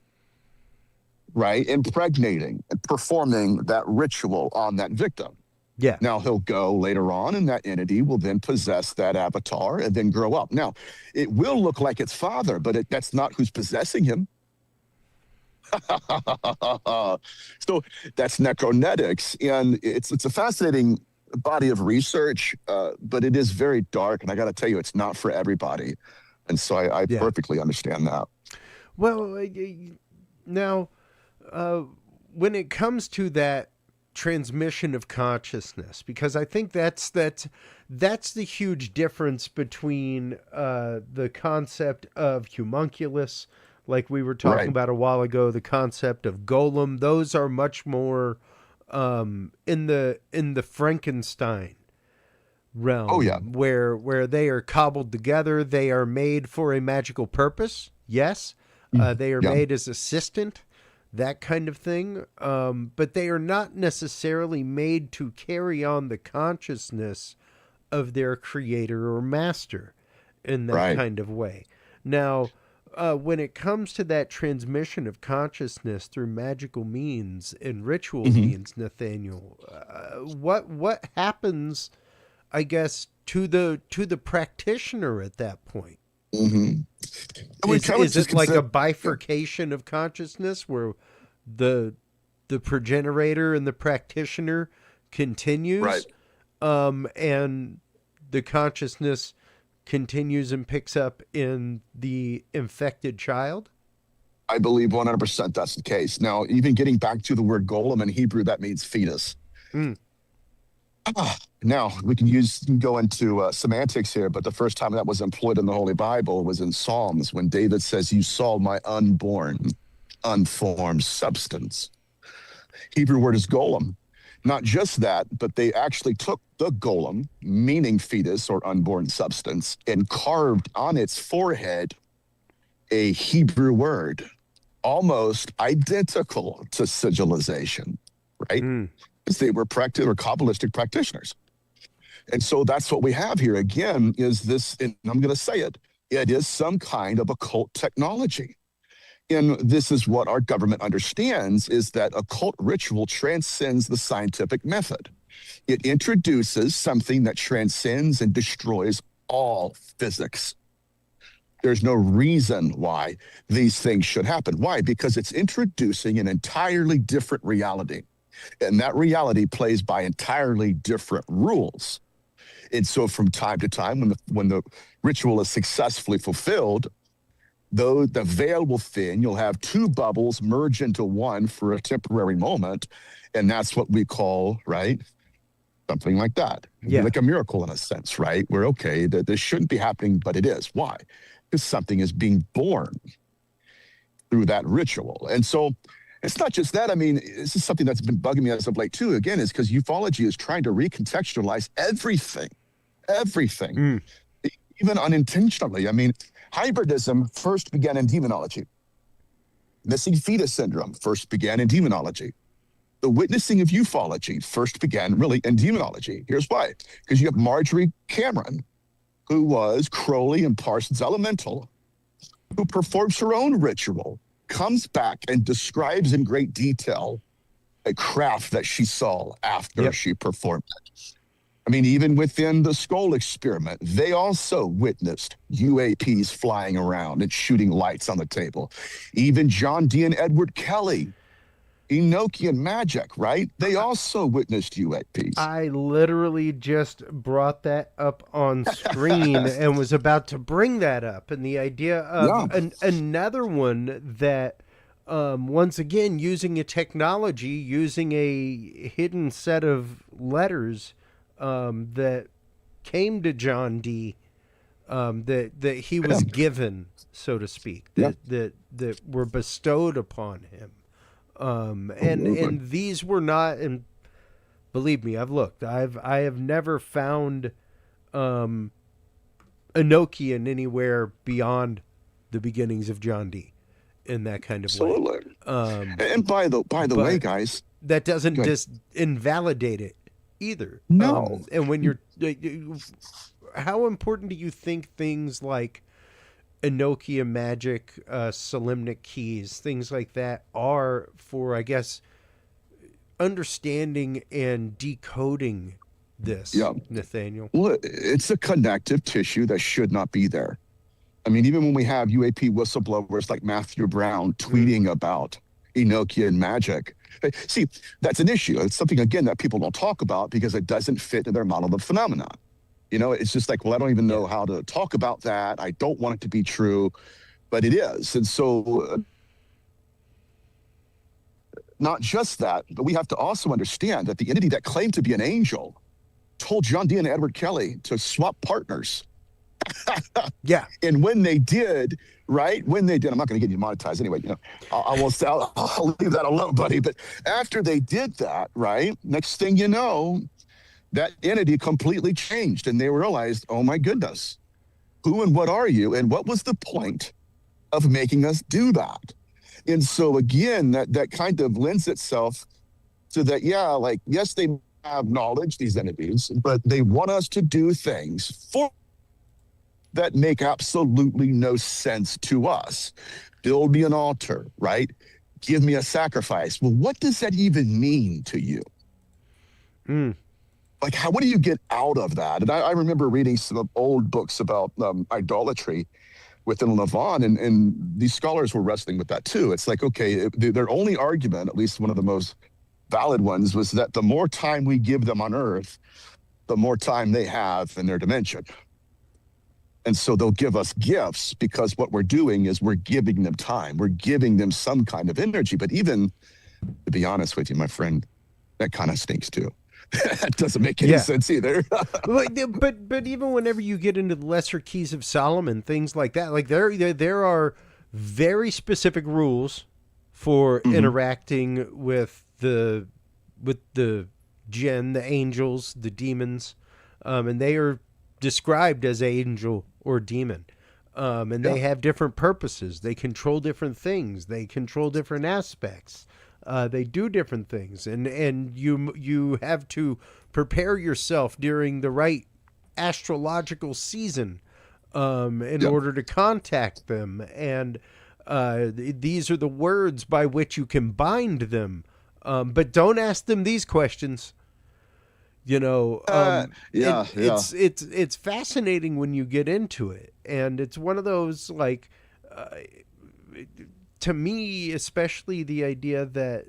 right, impregnating and performing that ritual on that victim. Yeah. Now he'll go later on, and that entity will then possess that avatar and then grow up. Now, it will look like its father, but that's not who's possessing him. So that's Necronetics, and it's a fascinating body of research, but it is very dark, and I got to tell you, it's not for everybody, and so I perfectly understand that. Well, now, when it comes to that transmission of consciousness, because I think that's the huge difference between the concept of homunculus, like we were talking about a while ago, the concept of golem. Those are much more in the Frankenstein realm. Oh yeah, where they are cobbled together. They are made for a magical purpose. Yes, they are made as assistant, that kind of thing. But they are not necessarily made to carry on the consciousness of their creator or master in that kind of way. Now, when it comes to that transmission of consciousness through magical means and ritual means, Nathaniel, what happens, I guess, to the practitioner at that point? Is it like a bifurcation of consciousness where the progenerator and the practitioner continues, and the consciousness continues and picks up in the infected child? I believe 100% that's the case. Now, even getting back to the word golem in Hebrew, that means fetus. Now, we can go into semantics here, but the first time that was employed in the Holy Bible was in Psalms, when David says, "You saw my unborn, unformed substance." Hebrew word is golem. Not just that, but they actually took the golem, meaning fetus or unborn substance, and carved on its forehead a Hebrew word, almost identical to sigilization, right? Because they were Kabbalistic practitioners. And so that's what we have here again, is this, and I'm going to say it is some kind of occult technology. And this is what our government understands, is that occult ritual transcends the scientific method. It introduces something that transcends and destroys all physics. There's no reason why these things should happen. Why? Because it's introducing an entirely different reality. And that reality plays by entirely different rules. And so from time to time, when the ritual is successfully fulfilled, though the veil will thin, you'll have two bubbles merge into one for a temporary moment. And that's what we call, right, something like that. Like a miracle in a sense, right? We're okay, that this shouldn't be happening, but it is. Why? Because something is being born through that ritual. And so it's not just that. I mean, this is something that's been bugging me as of late too, again, is because ufology is trying to recontextualize everything, even unintentionally. I mean, hybridism first began in demonology. Missing fetus syndrome first began in demonology. The witnessing of ufology first began really in demonology. Here's why. Because you have Marjorie Cameron, who was Crowley and Parsons Elemental, who performs her own ritual comes back and describes in great detail a craft that she saw after she performed it. I mean, even within the skull experiment, they also witnessed UAPs flying around and shooting lights on the table. Even John Dee and Edward Kelly, Enochian magic, right? They also witnessed UAPs. I literally just brought that up on screen and was about to bring that up. And the idea of another one that, once again, using a technology, using a hidden set of letters that came to John Dee, that he was given, so to speak, that were bestowed upon him. And these were not, and believe me, I've looked. I have never found Enochian anywhere beyond the beginnings of John Dee in that kind of way. And by the way, guys, that doesn't just invalidate it either. No. And when you're, how important do you think things like Enochian magic, Solemnic keys, things like that are for, I guess, understanding and decoding this, Nathaniel? Well, it's a connective tissue that should not be there. I mean, even when we have UAP whistleblowers like Matthew Brown tweeting about Enochian magic, see, that's an issue. It's something, again, that people don't talk about because it doesn't fit in their model of phenomenon. You know, it's just like, well, I don't even know how to talk about that. I don't want it to be true, but it is. And so not just that, but we have to also understand that the entity that claimed to be an angel told John Dee and Edward Kelly to swap partners. And when they did, right? When they did, I'm not going to get you monetized anyway. You know, I'll leave that alone, buddy. But after they did that, right? Next thing you know, that entity completely changed, and they realized, oh my goodness, who and what are you? And what was the point of making us do that? And so again, that kind of lends itself to that, like, yes, they have knowledge, these entities, but they want us to do things for that make absolutely no sense to us. Build me an altar, right? Give me a sacrifice. Well, what does that even mean to you? Like, what do you get out of that? And I remember reading some old books about idolatry within Levant, and these scholars were wrestling with that too. It's like, okay, their only argument, at least one of the most valid ones, was that the more time we give them on Earth, the more time they have in their dimension. And so they'll give us gifts because what we're doing is we're giving them time. We're giving them some kind of energy. But even, to be honest with you, my friend, that kind of stinks too. That doesn't make any sense either. but even whenever you get into the lesser keys of Solomon, things like that, like there are very specific rules for interacting with the jinn, the angels, the demons, and they are described as angel or demon. And they have different purposes. They control different things. They control different aspects. They do different things, and you have to prepare yourself during the right astrological season in order to contact them. And these are the words by which you can bind them. But don't ask them these questions. You know, it's fascinating when you get into it, and it's one of those, like, to me, especially the idea that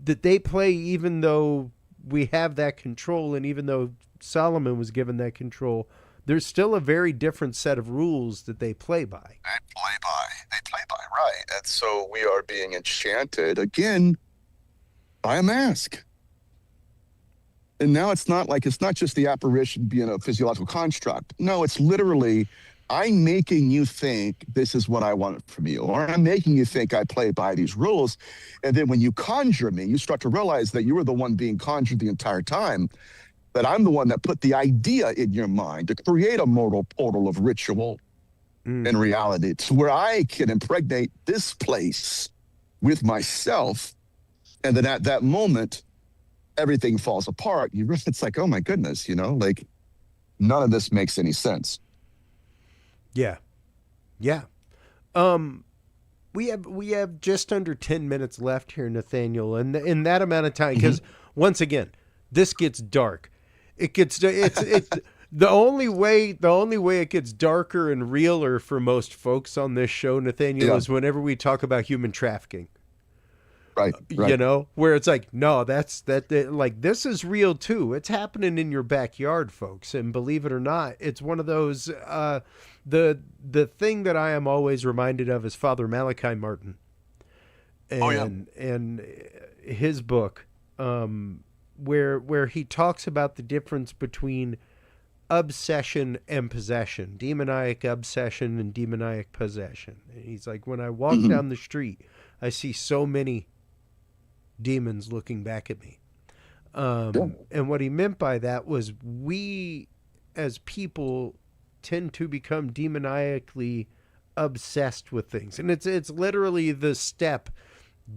they play, even though we have that control, and even though Solomon was given that control, there's still a very different set of rules that they play by. They play by, right. And so we are being enchanted again by a mask. And now it's not just the apparition being a physiological construct. No, it's literally, I'm making you think this is what I want from you, or I'm making you think I play by these rules. And then when you conjure me, you start to realize that you were the one being conjured the entire time, that I'm the one that put the idea in your mind to create a mortal portal of ritual and reality to where I can impregnate this place with myself. And then at that moment, everything falls apart. It's like, oh my goodness, like none of this makes any sense. Yeah. We have just under 10 minutes left here, Nathaniel, and in that amount of time, because once again, this gets dark. It's the only way it gets darker and realer for most folks on this show, Nathaniel, is whenever we talk about human trafficking. Right. You know, where it's like, no, like, this is real too. It's happening in your backyard, folks. And believe it or not, it's one of those, the thing that I am always reminded of is Father Malachi Martin and his book, where he talks about the difference between obsession and possession, demoniac obsession and demoniac possession. And he's like, when I walk down the street, I see so many demons looking back at me. And what he meant by that was we as people tend to become demoniacally obsessed with things. And it's literally the step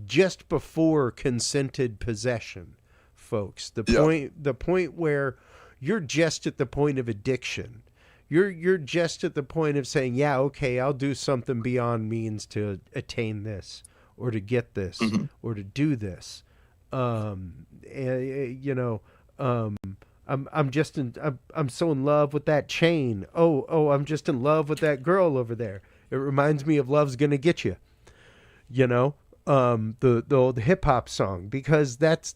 just before consented possession, folks. The point where you're just at the point of addiction. You're just at the point of saying, yeah, okay, I'll do something beyond means to attain this, or to get this, or to do this. I'm so in love with that chain. Oh, I'm just in love with that girl over there. It reminds me of Love's Gonna Get You. You know, the old hip hop song, because that's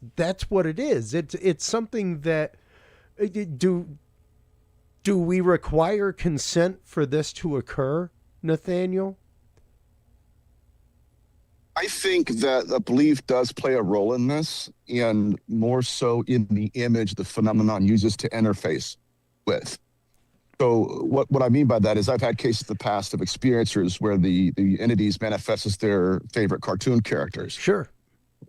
what it is. It's something that do we require consent for this to occur, Nathaniel? I think that the belief does play a role in this, and more so in the image the phenomenon uses to interface with. So what I mean by that is I've had cases in the past of experiencers where the entities manifest as their favorite cartoon characters. Sure.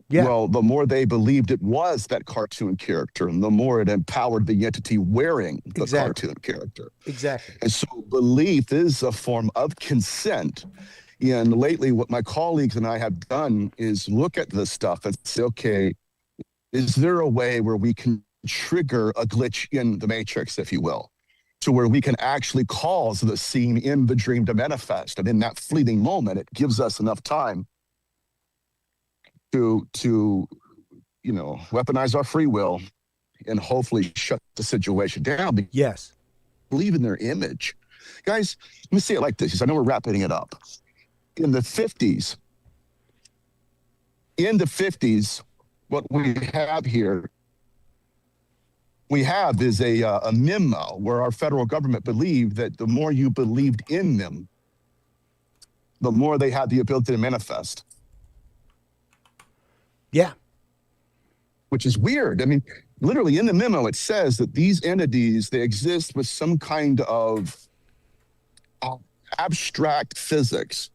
Yeah. Well, the more they believed it was that cartoon character, and the more it empowered the entity wearing the cartoon character. Exactly. And so belief is a form of consent. And lately, what my colleagues and I have done is look at this stuff and say, okay, is there a way where we can trigger a glitch in the matrix, if you will, to where we can actually cause the scene in the dream to manifest? And in that fleeting moment, it gives us enough time to weaponize our free will and hopefully shut the situation down. Yes. Believe in their image. Guys, let me say it like this, because I know we're wrapping it up. In the 50s, what we have here, is a memo where our federal government believed that the more you believed in them, the more they had the ability to manifest. Yeah. Which is weird. I mean, literally in the memo, it says that these entities, they exist with some kind of abstract physics.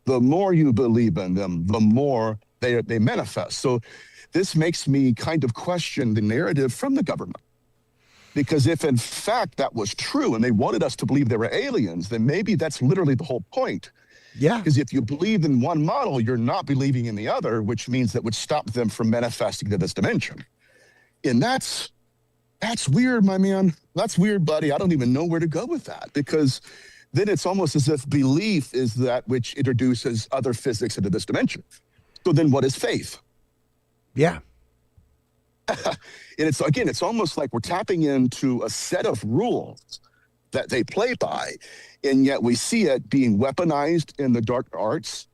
The more you believe in them, the more they manifest. So this makes me kind of question the narrative from the government. Because if in fact that was true and they wanted us to believe they were aliens, then maybe that's literally the whole point. Yeah. Because if you believe in one model, you're not believing in the other, which means that would stop them from manifesting to this dimension. And that's weird, my man. That's weird, buddy. I don't even know where to go with that, because then it's almost as if belief is that which introduces other physics into this dimension. So then what is faith? Yeah. And it's almost like we're tapping into a set of rules that they play by, and yet we see it being weaponized in the dark arts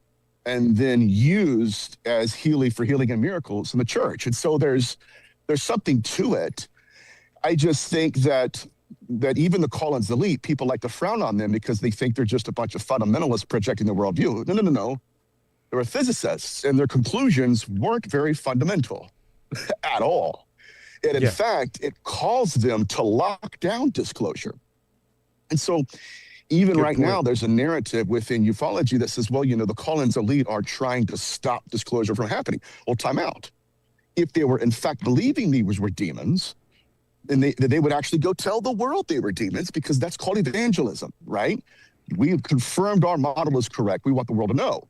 and then used as healing and miracles in the church. And so there's something to it. I just think that even the Collins elite, people like to frown on them because they think they're just a bunch of fundamentalists projecting their worldview. No. They were physicists, and their conclusions weren't very fundamental at all. And in fact, it caused them to lock down disclosure. And so even right now, there's a narrative within ufology that says, well, the Collins elite are trying to stop disclosure from happening. Well, time out. If they were in fact believing these were demons, then they would actually go tell the world they were demons, because that's called evangelism, right? We've confirmed our model is correct. We want the world to know.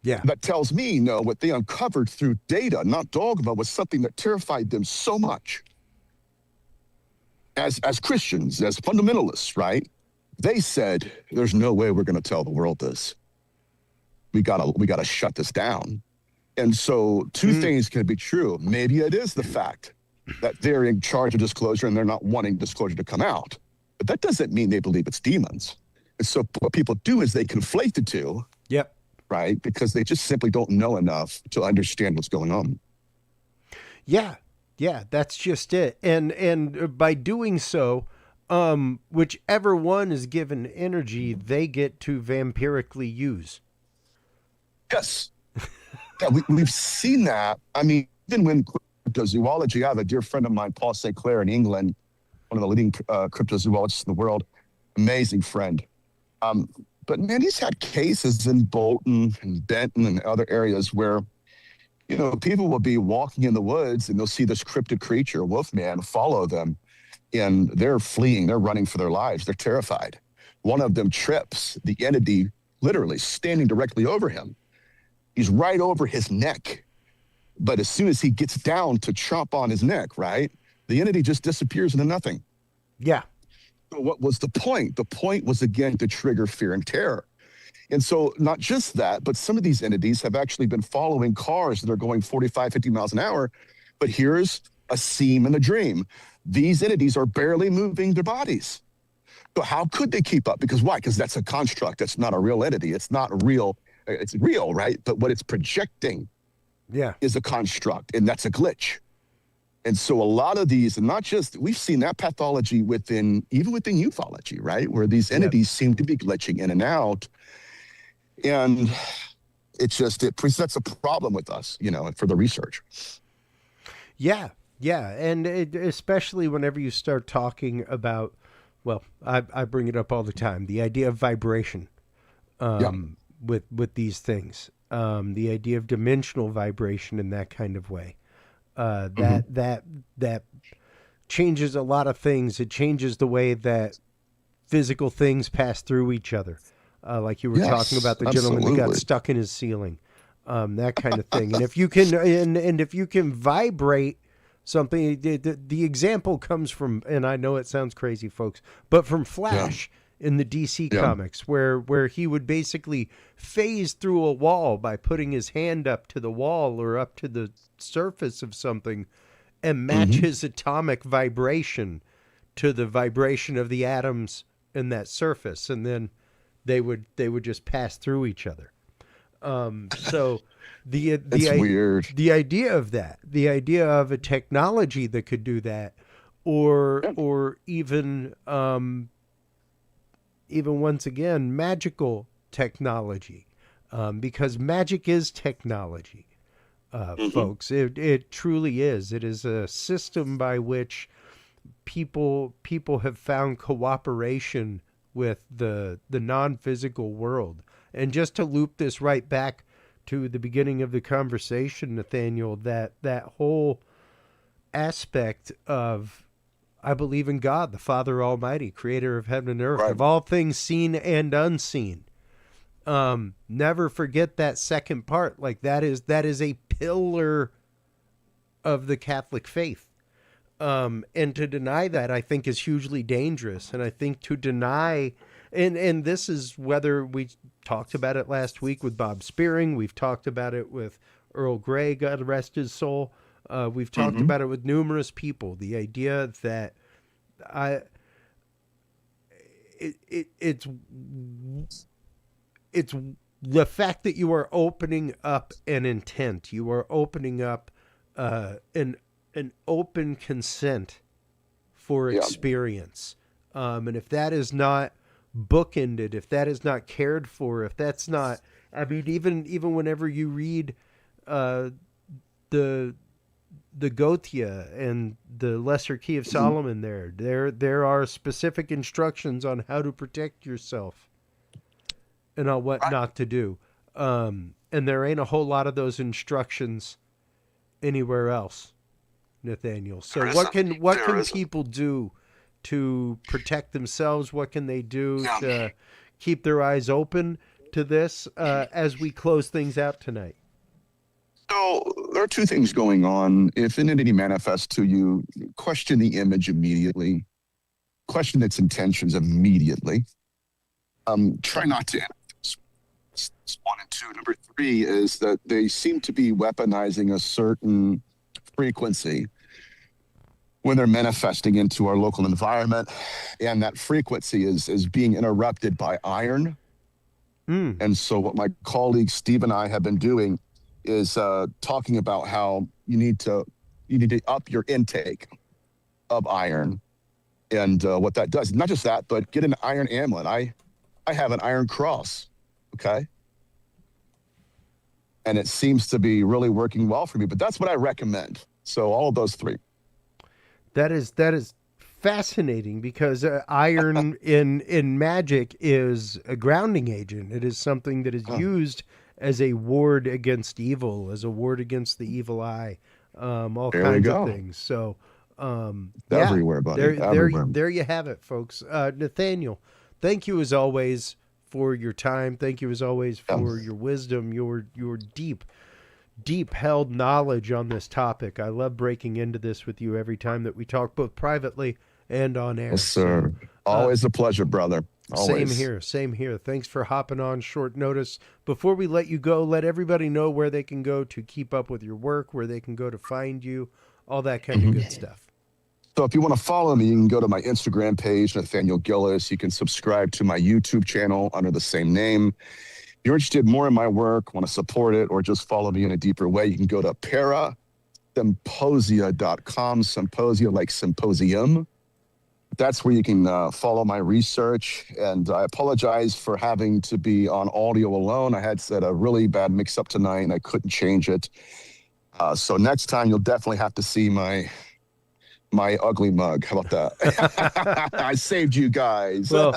Yeah. That tells me, no, what they uncovered through data, not dogma, was something that terrified them so much. As Christians, as fundamentalists, right? They said, there's no way we're going to tell the world this. we gotta shut this down. And so two things can be true. Maybe it is the fact that they're in charge of disclosure and they're not wanting disclosure to come out. But that doesn't mean they believe it's demons. And so what people do is they conflate the two. Yep. Right? Because they just simply don't know enough to understand what's going on. Yeah. Yeah, that's just it. And by doing so, whichever one is given energy, they get to vampirically use. Yes. Yeah, we've seen that. I mean, even when cryptozoology, I have a dear friend of mine, Paul St. Clair in England, one of the leading cryptozoologists in the world, amazing friend. But man, he's had cases in Bolton and Benton and other areas where, you know, people will be walking in the woods and they'll see this cryptid creature, Wolfman, follow them, and they're fleeing, they're running for their lives, they're terrified. One of them trips, the entity literally standing directly over him. He's right over his neck. But as soon as he gets down to chomp on his neck, right, the entity just disappears into nothing. Yeah. So what was the point? The point was, again, to trigger fear and terror. And so not just that, but some of these entities have actually been following cars that are going 45, 50 miles an hour. But here's a seam in the dream. These entities are barely moving their bodies. So how could they keep up? Because why? Because that's a construct. That's not a real entity. It's not real. It's real, right? But what it's projecting is a construct, and that's a glitch. And so a lot of these, and not just, we've seen that pathology even within ufology, right? Where these entities seem to be glitching in and out. And it presents a problem with us, you know, for the research. Yeah. Yeah. And especially whenever you start talking about, well, I bring it up all the time, the idea of vibration with these things, the idea of dimensional vibration in that kind of way. That changes a lot of things. It changes the way that physical things pass through each other. Like you were talking about the gentleman that got stuck in his ceiling, that kind of thing. And if you can, and if you can vibrate something, the example comes from, and I know it sounds crazy, folks, but from Flash in the DC comics, where he would basically phase through a wall by putting his hand up to the wall or up to the surface of something and match his atomic vibration to the vibration of the atoms in that surface, and then they would just pass through each other. So weird. The idea of that, the idea of a technology that could do that, or even once again, magical technology, because magic is technology, folks. It truly is. It is a system by which people have found cooperation with the non-physical world. And just to loop this right back to the beginning of the conversation, Nathaniel, that whole aspect of, I believe in God, the Father Almighty, creator of heaven and earth, of all things seen and unseen. Never forget that second part. Like that is a pillar of the Catholic faith. And to deny that, I think, is hugely dangerous. And I think to deny, and this is whether we talked about it last week with Bob Spearing, we've talked about it with Earl Grey, God rest his soul. We've talked about it with numerous people. The idea that it's the fact that you are opening up an intent, you are opening up an open consent for experience. And if that is not bookended, if that is not cared for, if that's not, I mean, even whenever you read the Gotia and the Lesser Key of Solomon, there are specific instructions on how to protect yourself and on what not to do. And there ain't a whole lot of those instructions anywhere else, Nathaniel. So what can people do to protect themselves? What can they do to keep their eyes open to this as we close things out tonight? So there are two things going on. If an entity manifests to you, question the image immediately. Question its intentions immediately. Try not to That's one and two. Number three is that they seem to be weaponizing a certain frequency when they're manifesting into our local environment. And that frequency is being interrupted by iron. And so what my colleague Steve and I have been doing is talking about how you need to up your intake of iron. And what that does, not just that, but get an iron amulet. I have an iron cross, okay? And it seems to be really working well for me, but that's what I recommend. So all of those three. That is fascinating, because iron in magic is a grounding agent. It is something that is used as a ward against evil, as a ward against the evil eye, all kinds of things. So everywhere, buddy. Everywhere. There you have it, folks. Nathaniel, thank you as always for your time. Thank you as always for your wisdom, your deep held knowledge on this topic. I love breaking into this with you every time that we talk, both privately and on air. Yes, sir. So, always a pleasure, brother. Always. Same here. Thanks for hopping on short notice. Before we let you go, let everybody know where they can go to keep up with your work, where they can go to find you, all that kind of good stuff. So if you want to follow me, you can go to my Instagram page, Nathaniel Gillis. You can subscribe to my YouTube channel under the same name. If you're interested more in my work, want to support it, or just follow me in a deeper way, you can go to parasymposia.com, symposia like symposium. That's where you can follow my research. And I apologize for having to be on audio alone. I had a really bad mix-up tonight, and I couldn't change it. So next time, you'll definitely have to see my ugly mug. How about that? I saved you guys. Well,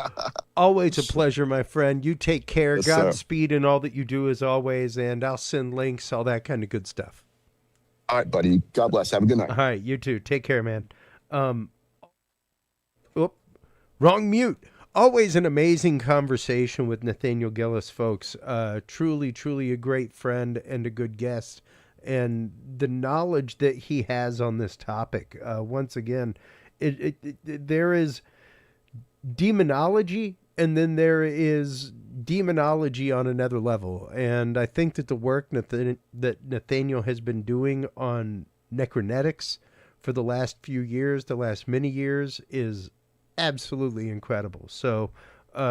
always a pleasure, my friend. You take care. Yes, Godspeed in all that you do as always. And I'll send links, all that kind of good stuff. All right, buddy. God bless. Have a good night. All right. You too. Take care, man. Wrong mute. Always an amazing conversation with Nathaniel Gillis, folks. Truly a great friend and a good guest. And the knowledge that he has on this topic, once again, there is demonology, and then there is demonology on another level. And I think that the work that Nathaniel has been doing on Necronetics for the last few years, the last many years, is absolutely incredible. So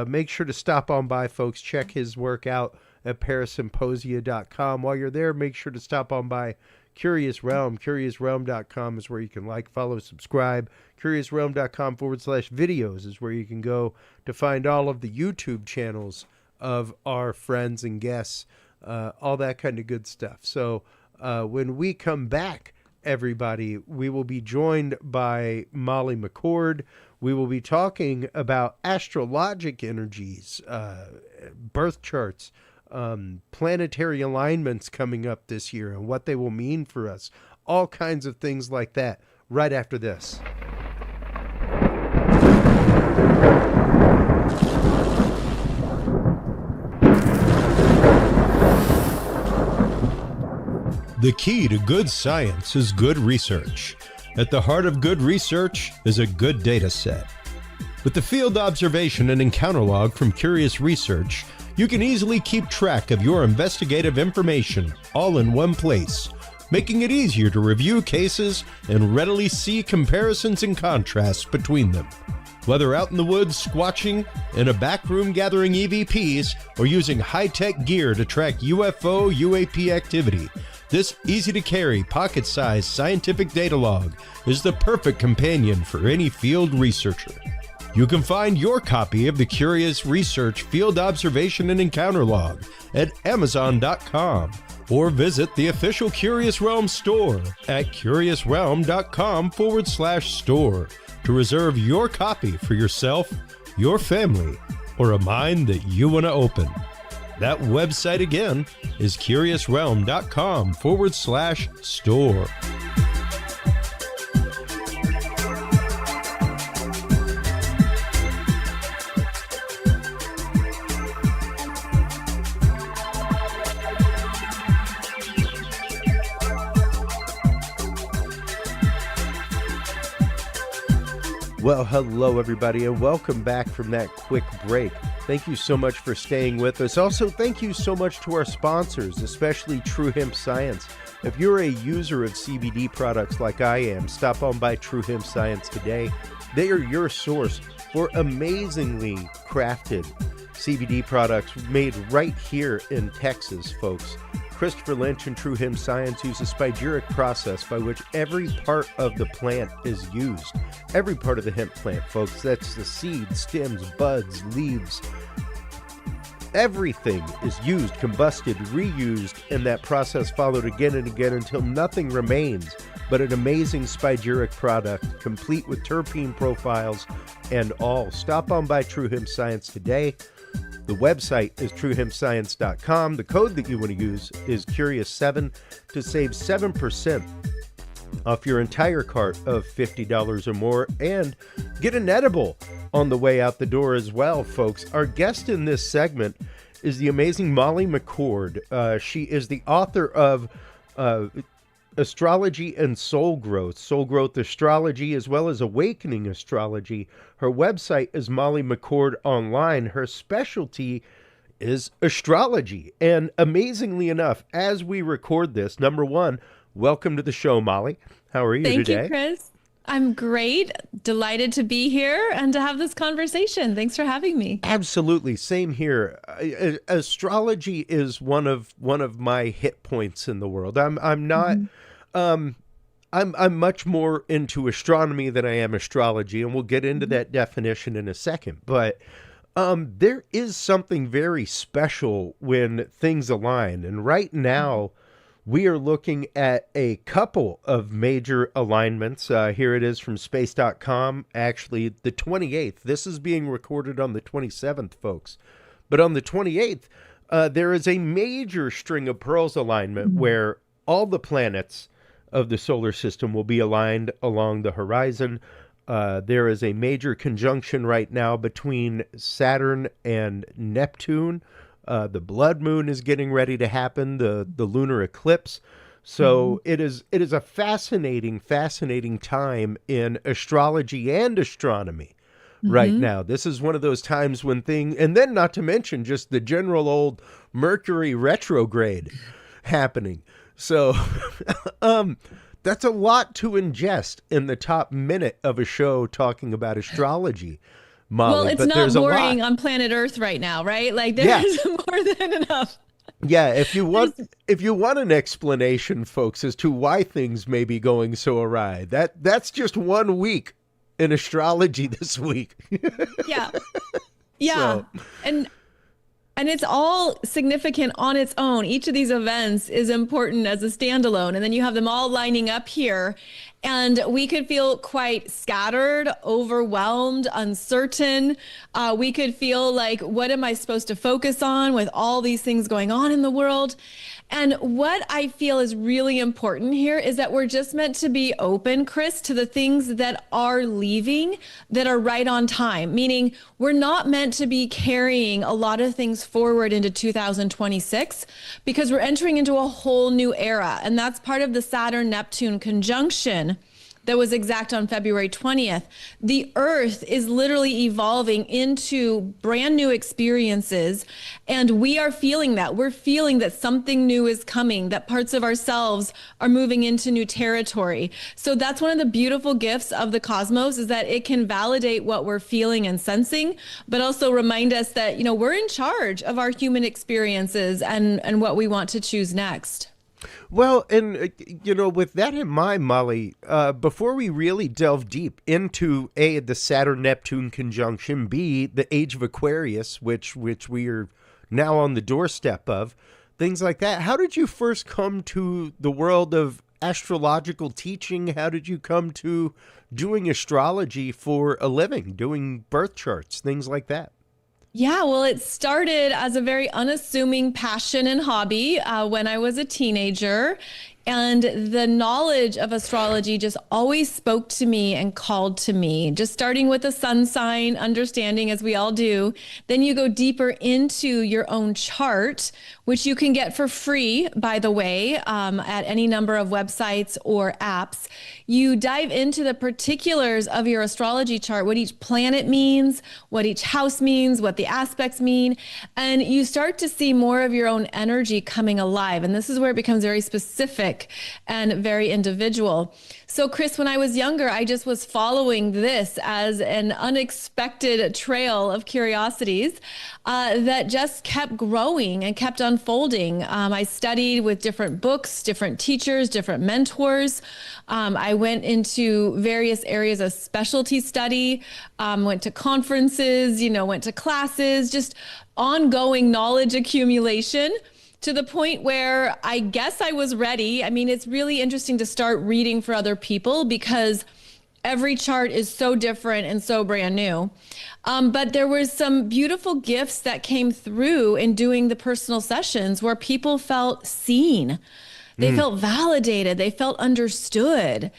make sure to stop on by, folks. Check his work out at parasymposia.com. While you're there, make sure to stop on by Curious Realm. CuriousRealm.com is where you can like, follow, subscribe. CuriousRealm.com/videos is where you can go to find all of the YouTube channels of our friends and guests, all that kind of good stuff. So when we come back, everybody, we will be joined by Molly McCord. We will be talking about astrologic energies, birth charts, planetary alignments coming up this year and what they will mean for us. All kinds of things like that right after this. The key to good science is good research. At the heart of good research is a good data set. With the field observation and encounter log from Curious Research, you can easily keep track of your investigative information all in one place, making it easier to review cases and readily see comparisons and contrasts between them. Whether out in the woods squatching, in a back room gathering EVPs, or using high-tech gear to track UFO, UAP activity, this easy-to-carry, pocket-sized scientific data log is the perfect companion for any field researcher. You can find your copy of the Curious Research Field Observation and Encounter Log at Amazon.com or visit the official Curious Realm store at CuriousRealm.com/store to reserve your copy for yourself, your family, or a mind that you want to open. That website again is CuriousRealm.com/store. Well, hello, everybody, and welcome back from that quick break. Thank you so much for staying with us. Also, thank you so much to our sponsors, especially True Hemp Science. If you're a user of CBD products like I am, stop on by True Hemp Science today. They are your source for amazingly crafted CBD products made right here in Texas, folks. Christopher Lynch and True Hemp Science use a spagyric process by which every part of the plant is used. Every part of the hemp plant, folks. That's the seeds, stems, buds, leaves. Everything is used, combusted, reused, and that process followed again and again until nothing remains but an amazing spagyric product, complete with terpene profiles and all. Stop on by True Hemp Science today. The website is truehempscience.com. The code that you want to use is Curious7 to save 7% off your entire cart of $50 or more, and get an edible on the way out the door as well, folks. Our guest in this segment is the amazing Molly McCord. She is the author of Astrology and Soul Growth Astrology, as well as Awakening Astrology. Her website is Molly McCord Online. Her specialty is astrology. And amazingly enough, as we record this, number one, welcome to the show, Molly. How are you today? Thank you, Chris. I'm great. Delighted to be here and to have this conversation. Thanks for having me. Absolutely. Same here. Astrology is one of my hit points in the world. I'm not I'm much more into astronomy than I am astrology, and we'll get into that definition in a second. But there is something very special when things align. And right now, we are looking at a couple of major alignments. Here it is from space.com. Actually, the 28th. This is being recorded on the 27th, folks. But on the 28th, there is a major string of pearls alignment where all the planets of the solar system will be aligned along the horizon. There is a major conjunction right now between Saturn and Neptune. The blood moon is getting ready to happen, the lunar eclipse. So it is a fascinating time in astrology and astronomy right now. This is one of those times when and then not to mention just the general old Mercury retrograde happening. So that's a lot to ingest in the top minute of a show talking about astrology, Molly. Well, it's not boring on planet Earth right now, right? Like there's more than enough. Yeah, if you want an explanation, folks, as to why things may be going so awry, that's just 1 week in astrology this week. Yeah. So. And it's all significant on its own. Each of these events is important as a standalone. And then you have them all lining up here. And we could feel quite scattered, overwhelmed, uncertain. We could feel like, what am I supposed to focus on with all these things going on in the world? And what I feel is really important here is that we're just meant to be open, Chris, to the things that are leaving that are right on time, meaning we're not meant to be carrying a lot of things forward into 2026 because we're entering into a whole new era. And that's part of the Saturn-Neptune conjunction that was exact on February 20th. The Earth is literally evolving into brand new experiences, and we are feeling that. We're feeling that something new is coming, that parts of ourselves are moving into new territory. So that's one of the beautiful gifts of the cosmos, is that it can validate what we're feeling and sensing, but also remind us that, we're in charge of our human experiences and what we want to choose next. Well, and, with that in mind, Molly, before we really delve deep into A, the Saturn-Neptune conjunction, B, the Age of Aquarius, which we are now on the doorstep of, things like that, how did you first come to the world of astrological teaching? How did you come to doing astrology for a living, doing birth charts, things like that? Yeah, well, it started as a very unassuming passion and hobby when I was a teenager. And the knowledge of astrology just always spoke to me and called to me, just starting with the sun sign, understanding as we all do. Then you go deeper into your own chart, which you can get for free, by the way, at any number of websites or apps. You dive into the particulars of your astrology chart, what each planet means, what each house means, what the aspects mean, and you start to see more of your own energy coming alive. And this is where it becomes very specific and very individual. So Chris, when I was younger, I just was following this as an unexpected trail of curiosities that just kept growing and kept unfolding. I studied with different books, different teachers, different mentors. I went into various areas of specialty study, went to conferences, went to classes, just ongoing knowledge accumulation, to the point where I guess I was ready. I mean, it's really interesting to start reading for other people because every chart is so different and so brand new. But there were some beautiful gifts that came through in doing the personal sessions where people felt seen. They felt validated. They felt understood.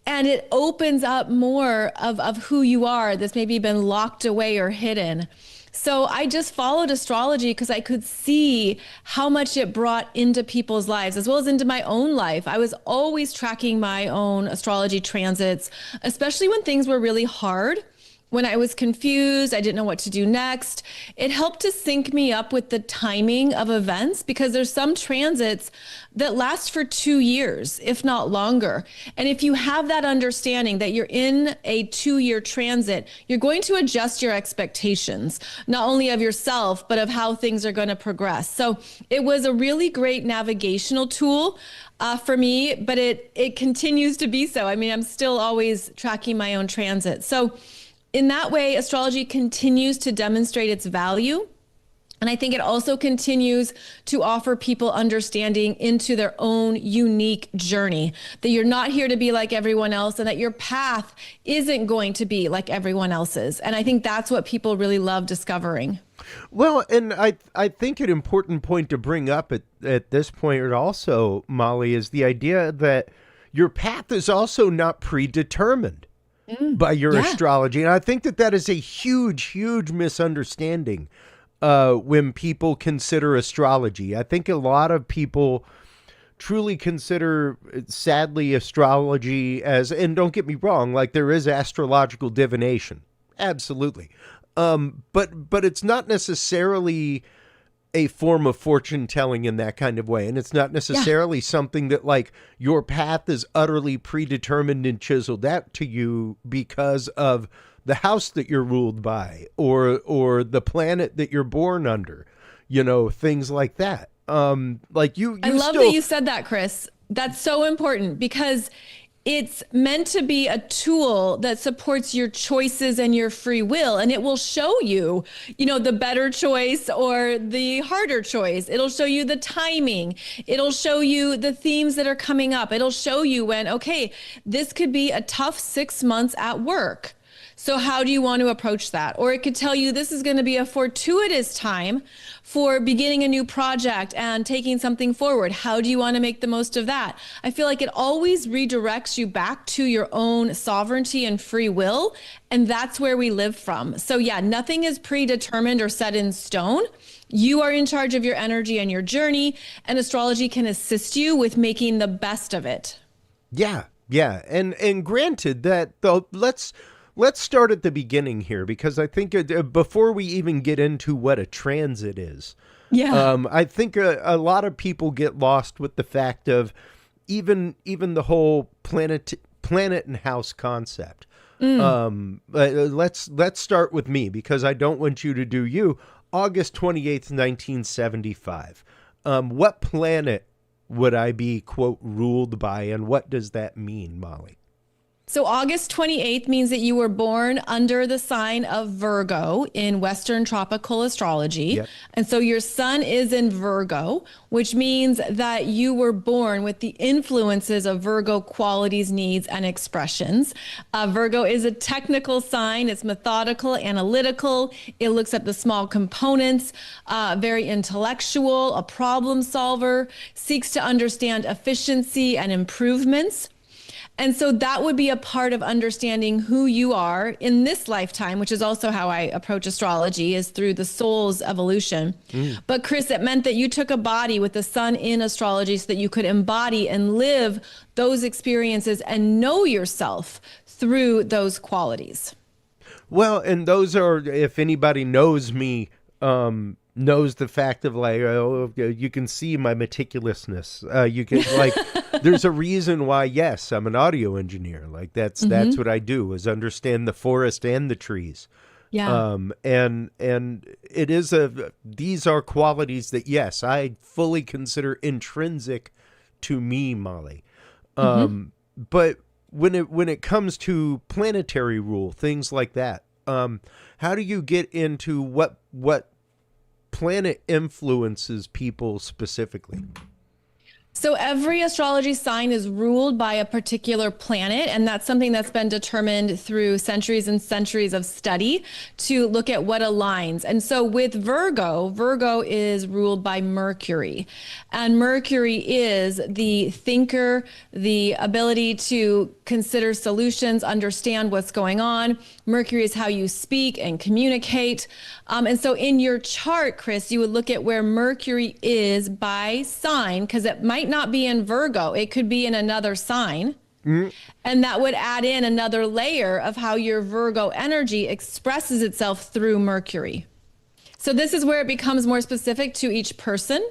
And it opens up more of who you are that's maybe been locked away or hidden. So I just followed astrology because I could see how much it brought into people's lives as well as into my own life. I was always tracking my own astrology transits, especially when things were really hard. When I was confused, I didn't know what to do next. It helped to sync me up with the timing of events because there's some transits that last for 2 years, if not longer. And if you have that understanding that you're in a 2-year transit, you're going to adjust your expectations, not only of yourself, but of how things are going to progress. So it was a really great navigational tool for me, but it continues to be so. I mean, I'm still always tracking my own transit. So in that way, astrology continues to demonstrate its value. And I think it also continues to offer people understanding into their own unique journey, that you're not here to be like everyone else and that your path isn't going to be like everyone else's. And I think that's what people really love discovering. Well, and I think an important point to bring up at this point also, Molly, is the idea that your path is also not predetermined by your astrology. And I think that is a huge, huge misunderstanding when people consider astrology. I think a lot of people truly consider, sadly, astrology as, and don't get me wrong, like there is astrological divination. Absolutely. But it's not necessarily a form of fortune telling in that kind of way. And it's not necessarily something that like your path is utterly predetermined and chiseled out to you because of the house that you're ruled by or the planet that you're born under, things like that. Like you I love that you said that, Chris. That's so important because it's meant to be a tool that supports your choices and your free will. And it will show you, the better choice or the harder choice. It'll show you the timing. It'll show you the themes that are coming up. It'll show you when, okay, this could be a tough 6 months at work. So how do you want to approach that? Or it could tell you this is going to be a fortuitous time for beginning a new project and taking something forward. How do you want to make the most of that? I feel like it always redirects you back to your own sovereignty and free will. And that's where we live from. So yeah, nothing is predetermined or set in stone. You are in charge of your energy and your journey, and astrology can assist you with making the best of it. Yeah. And granted that though, Let's start at the beginning here, because I think before we even get into what a transit is, I think a lot of people get lost with the fact of even the whole planet and house concept. Let's start with me, because I don't want you to do you. August 28th, 1975. What planet would I be, quote, ruled by, and what does that mean, Molly? So August 28th means that you were born under the sign of Virgo in Western tropical astrology. Yep. And so your sun is in Virgo, which means that you were born with the influences of Virgo qualities, needs, and expressions. Virgo is a technical sign. It's methodical, analytical. It looks at the small components, very intellectual, a problem solver, seeks to understand efficiency and improvements. And so that would be a part of understanding who you are in this lifetime, which is also how I approach astrology, is through the soul's evolution. But Chris, it meant that you took a body with the sun in astrology so that you could embody and live those experiences and know yourself through those qualities. Well, and those are, if anybody knows me, knows the fact of like, oh, you can see my meticulousness. You can like, there's a reason why, yes, I'm an audio engineer. Like that's what I do, is understand the forest and the trees. Yeah. And it is these are qualities that, yes, I fully consider intrinsic to me, Molly. But when it comes to planetary rule, things like that, how do you get into what planet influences people specifically? So every astrology sign is ruled by a particular planet, and that's something that's been determined through centuries and centuries of study to look at what aligns. And so with Virgo is ruled by Mercury, and Mercury is the thinker, the ability to consider solutions, understand what's going on. Mercury is how you speak and communicate. And so in your chart, Chris, you would look at where Mercury is by sign, because it might not be in Virgo. It could be in another sign. And that would add in another layer of how your Virgo energy expresses itself through Mercury. So this is where it becomes more specific to each person.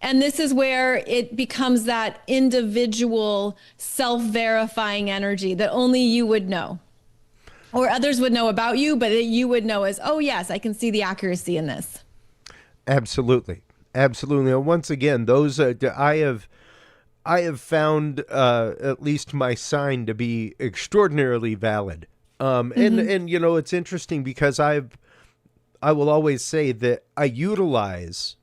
And this is where it becomes that individual self-verifying energy that only you would know. Or others would know about you, but that you would know as, oh, yes, I can see the accuracy in this. Absolutely. Absolutely. And once again, those I have found at least my sign to be extraordinarily valid. And you know, it's interesting because I will always say that I utilize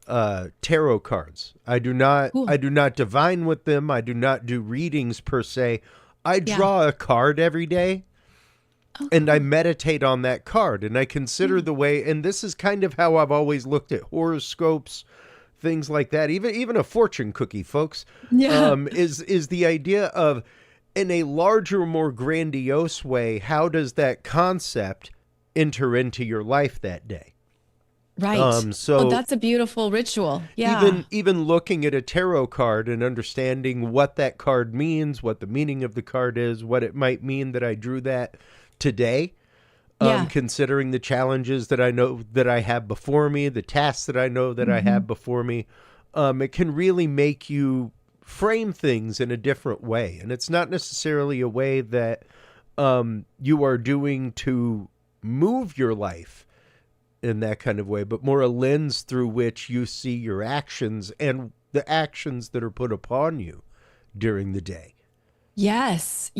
tarot cards. I do not divine with them. I do not do readings per se. I draw a card every day. And I meditate on that card, and I consider the way, and this is kind of how I've always looked at horoscopes, things like that. Even a fortune cookie, folks, is the idea of, in a larger, more grandiose way, how does that concept enter into your life that day? Right. So that's a beautiful ritual. Yeah. Even looking at a tarot card and understanding what that card means, what the meaning of the card is, what it might mean that I drew that today, considering the challenges that I know that I have before me, the tasks that I know that I have before me, it can really make you frame things in a different way. And it's not necessarily a way that you are doing to move your life in that kind of way, but more a lens through which you see your actions and the actions that are put upon you during the day. Yes.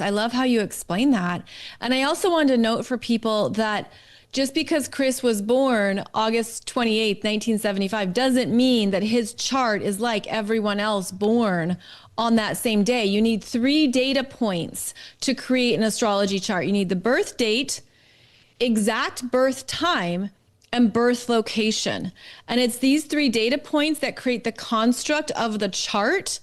I love how you explain that. And I also wanted to note for people that just because Chris was born August 28th, 1975, doesn't mean that his chart is like everyone else born on that same day. You need 3 data points to create an astrology chart. You need the birth date, exact birth time, and birth location. And it's these 3 data points that create the construct of the chart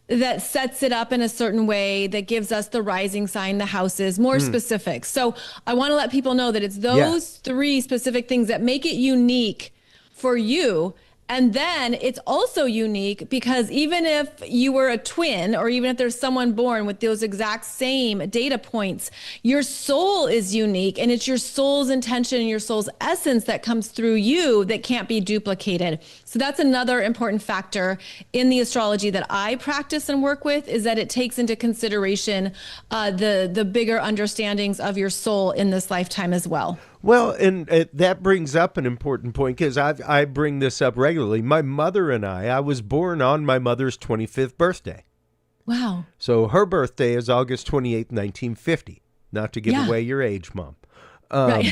that sets it up in a certain way, that gives us the rising sign, the houses, more specific. So I want to let people know that it's those 3 specific things that make it unique for you. And then it's also unique because even if you were a twin, or even if there's someone born with those exact same data points, your soul is unique, and it's your soul's intention and your soul's essence that comes through you that can't be duplicated. So that's another important factor in the astrology that I practice and work with, is that it takes into consideration the bigger understandings of your soul in this lifetime as well. Well, and that brings up an important point, because I bring this up regularly. My mother and I was born on my mother's 25th birthday. Wow. So her birthday is August 28th, 1950. Not to give away your age, Mom. Right.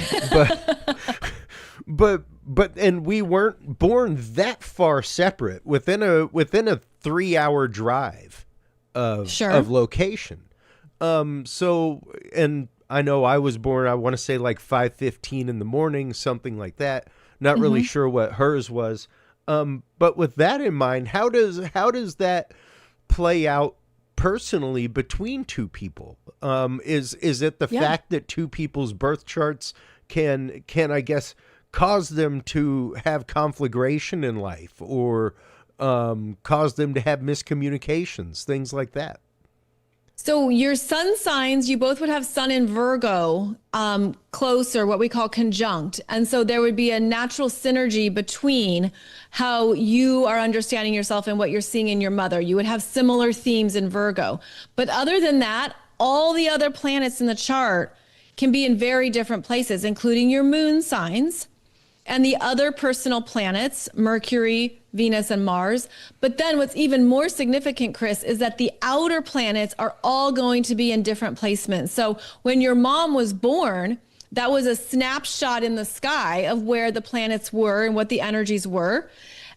but we weren't born that far separate, within a 3-hour drive of location. So, and I know I was born, I want to say like 5:15 in the morning, something like that. Not really sure what hers was. But with that in mind, how does that play out personally between two people? Is it the fact that two people's birth charts can I guess cause them to have conflagration in life, or cause them to have miscommunications, things like that? So your sun signs, you both would have sun in Virgo, close, or what we call conjunct. And so there would be a natural synergy between how you are understanding yourself and what you're seeing in your mother. You would have similar themes in Virgo. But other than that, all the other planets in the chart can be in very different places, including your moon signs and the other personal planets, Mercury, Venus, and Mars. But then what's even more significant, Chris, is that the outer planets are all going to be in different placements. So when your mom was born, that was a snapshot in the sky of where the planets were and what the energies were.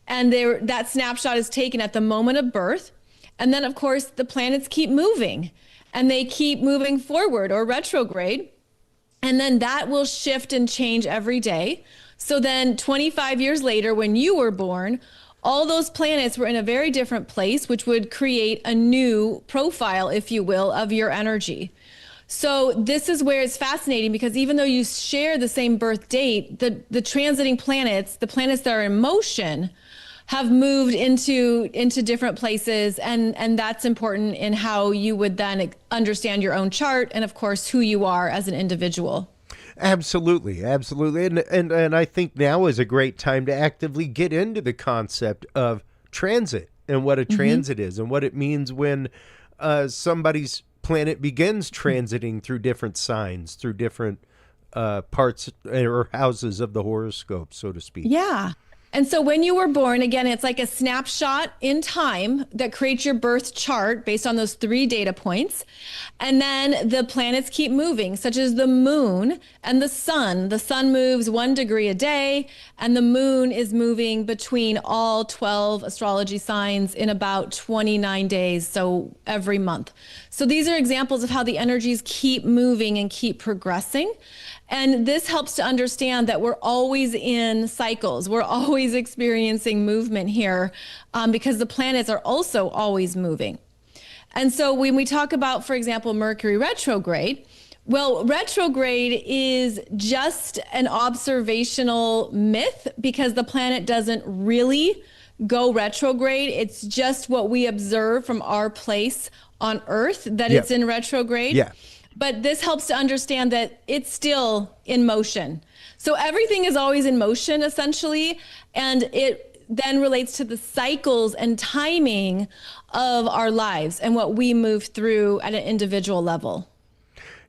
And that snapshot is taken at the moment of birth. And then, of course, the planets keep moving, and they keep moving forward or retrograde. And then that will shift and change every day. So then 25 years later, when you were born, all those planets were in a very different place, which would create a new profile, if you will, of your energy. So this is where it's fascinating, because even though you share the same birth date, the transiting planets, the planets that are in motion, have moved into different places. And that's important in how you would then understand your own chart and, of course, who you are as an individual. Absolutely. And I think now is a great time to actively get into the concept of transit and what a transit is and what it means when somebody's planet begins transiting through different signs, through different parts or houses of the horoscope, so to speak. Yeah. And so when you were born, again, it's like a snapshot in time that creates your birth chart based on those 3 data points. And then the planets keep moving, such as the moon and the sun. The sun moves 1 degree a day, and the moon is moving between all 12 astrology signs in about 29 days, so every month. So these are examples of how the energies keep moving and keep progressing. And this helps to understand that we're always in cycles. We're always experiencing movement here, because the planets are also always moving. And so when we talk about, for example, Mercury retrograde, well, retrograde is just an observational myth, because the planet doesn't really go retrograde. It's just what we observe from our place on Earth that it's in retrograde. Yeah. But this helps to understand that it's still in motion. So everything is always in motion, essentially, and it then relates to the cycles and timing of our lives and what we move through at an individual level.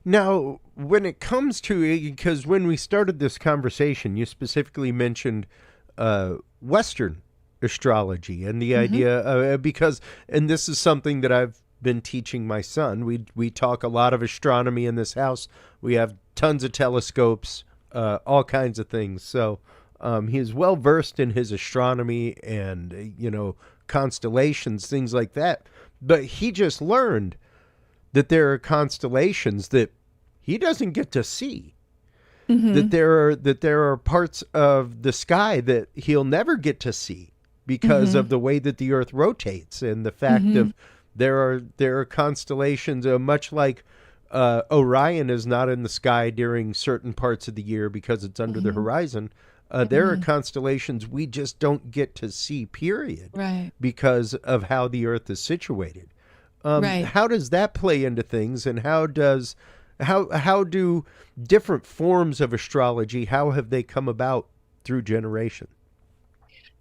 Now, when it comes to, because when we started this conversation, you specifically mentioned Western astrology and the idea, because, and this is something that I've been teaching my son. We talk a lot of astronomy in this house. We have tons of telescopes, all kinds of things. So he is well versed in his astronomy and, constellations, things like that. But he just learned that there are constellations that he doesn't get to see. That there are parts of the sky that he'll never get to see because of the way that the Earth rotates and the fact of there are constellations, much like Orion is not in the sky during certain parts of the year because it's under the horizon. There are constellations we just don't get to see, period, because of how the Earth is situated. How does that play into things, and how do different forms of astrology, how have they come about through generation?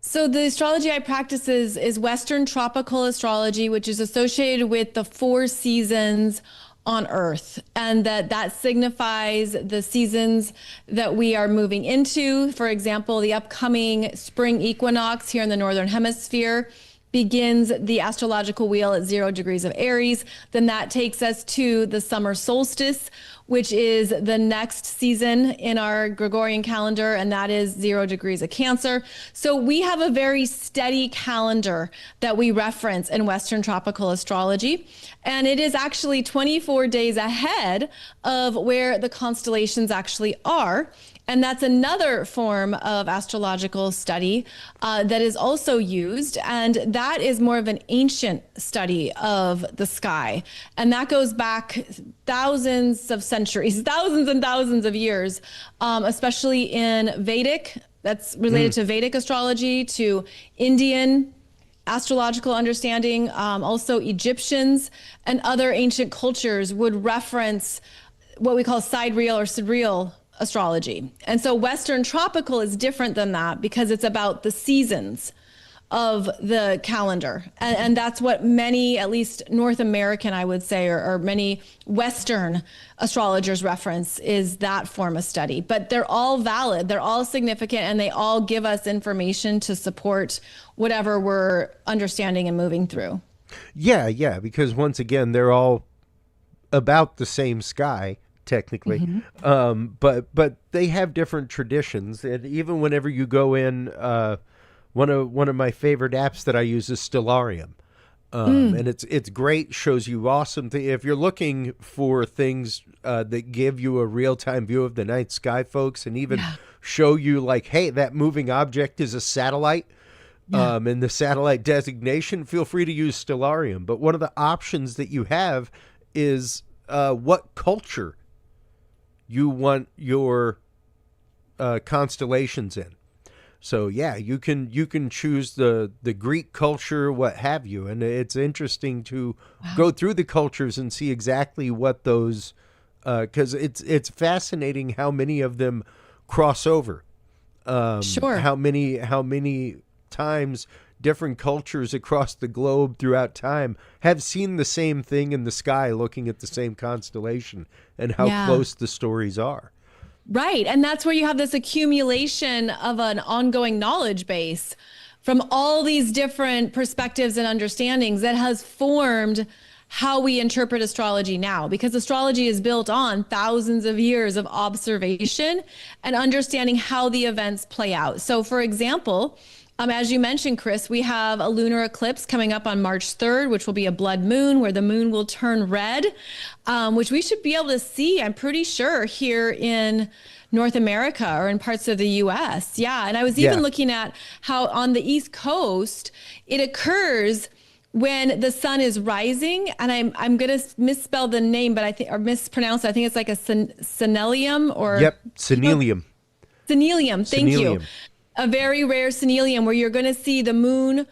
So the astrology I practice is Western tropical astrology, which is associated with the 4 seasons on Earth, and that signifies the seasons that we are moving into. For example, the upcoming spring equinox here in the Northern Hemisphere begins the astrological wheel at 0 degrees of Aries. Then that takes us to the summer solstice, which is the next season in our Gregorian calendar, and that is 0 degrees of Cancer. So we have a very steady calendar that we reference in Western tropical astrology, and it is actually 24 days ahead of where the constellations actually are. And that's another form of astrological study that is also used, and that is more of an ancient study of the sky. And that goes back thousands of centuries, thousands and thousands of years, especially in Vedic, that's related to Vedic astrology, to Indian astrological understanding. Also Egyptians and other ancient cultures would reference what we call sidereal or sidereal astrology. And so Western tropical is different than that because it's about the seasons of the calendar. And that's what many, at least North American, I would say, or many Western astrologers reference, is that form of study. But they're all valid, they're all significant, and they all give us information to support whatever we're understanding and moving through. Yeah, because once again, they're all about the same sky, technically. But they have different traditions. And even whenever you go in, one of my favorite apps that I use is Stellarium. And it's great, shows you awesome things. If you're looking for things that give you a real-time view of the night sky, folks, and even show you like, hey, that moving object is a satellite, and the satellite designation, feel free to use Stellarium. But one of the options that you have is what culture you want your constellations in. So yeah, you can choose the Greek culture, what have you, and it's interesting to go through the cultures and see exactly what those, because it's fascinating how many of them cross over. How many times different cultures across the globe throughout time have seen the same thing in the sky, looking at the same constellation, and how close the stories are. Right. And that's where you have this accumulation of an ongoing knowledge base from all these different perspectives and understandings that has formed how we interpret astrology now, because astrology is built on thousands of years of observation and understanding how the events play out. So for example, as you mentioned, Chris, we have a lunar eclipse coming up on March 3rd, which will be a blood moon where the moon will turn red, which we should be able to see, I'm pretty sure, here in North America or in parts of the US. Yeah. And I was even looking at how on the East Coast, it occurs when the sun is rising, and I'm going to misspell the name, but I think, or mispronounce it. I think it's like a synelium or. Yep. Synelium. Synelium. Thank you. A very rare synelium where you're going to see the moon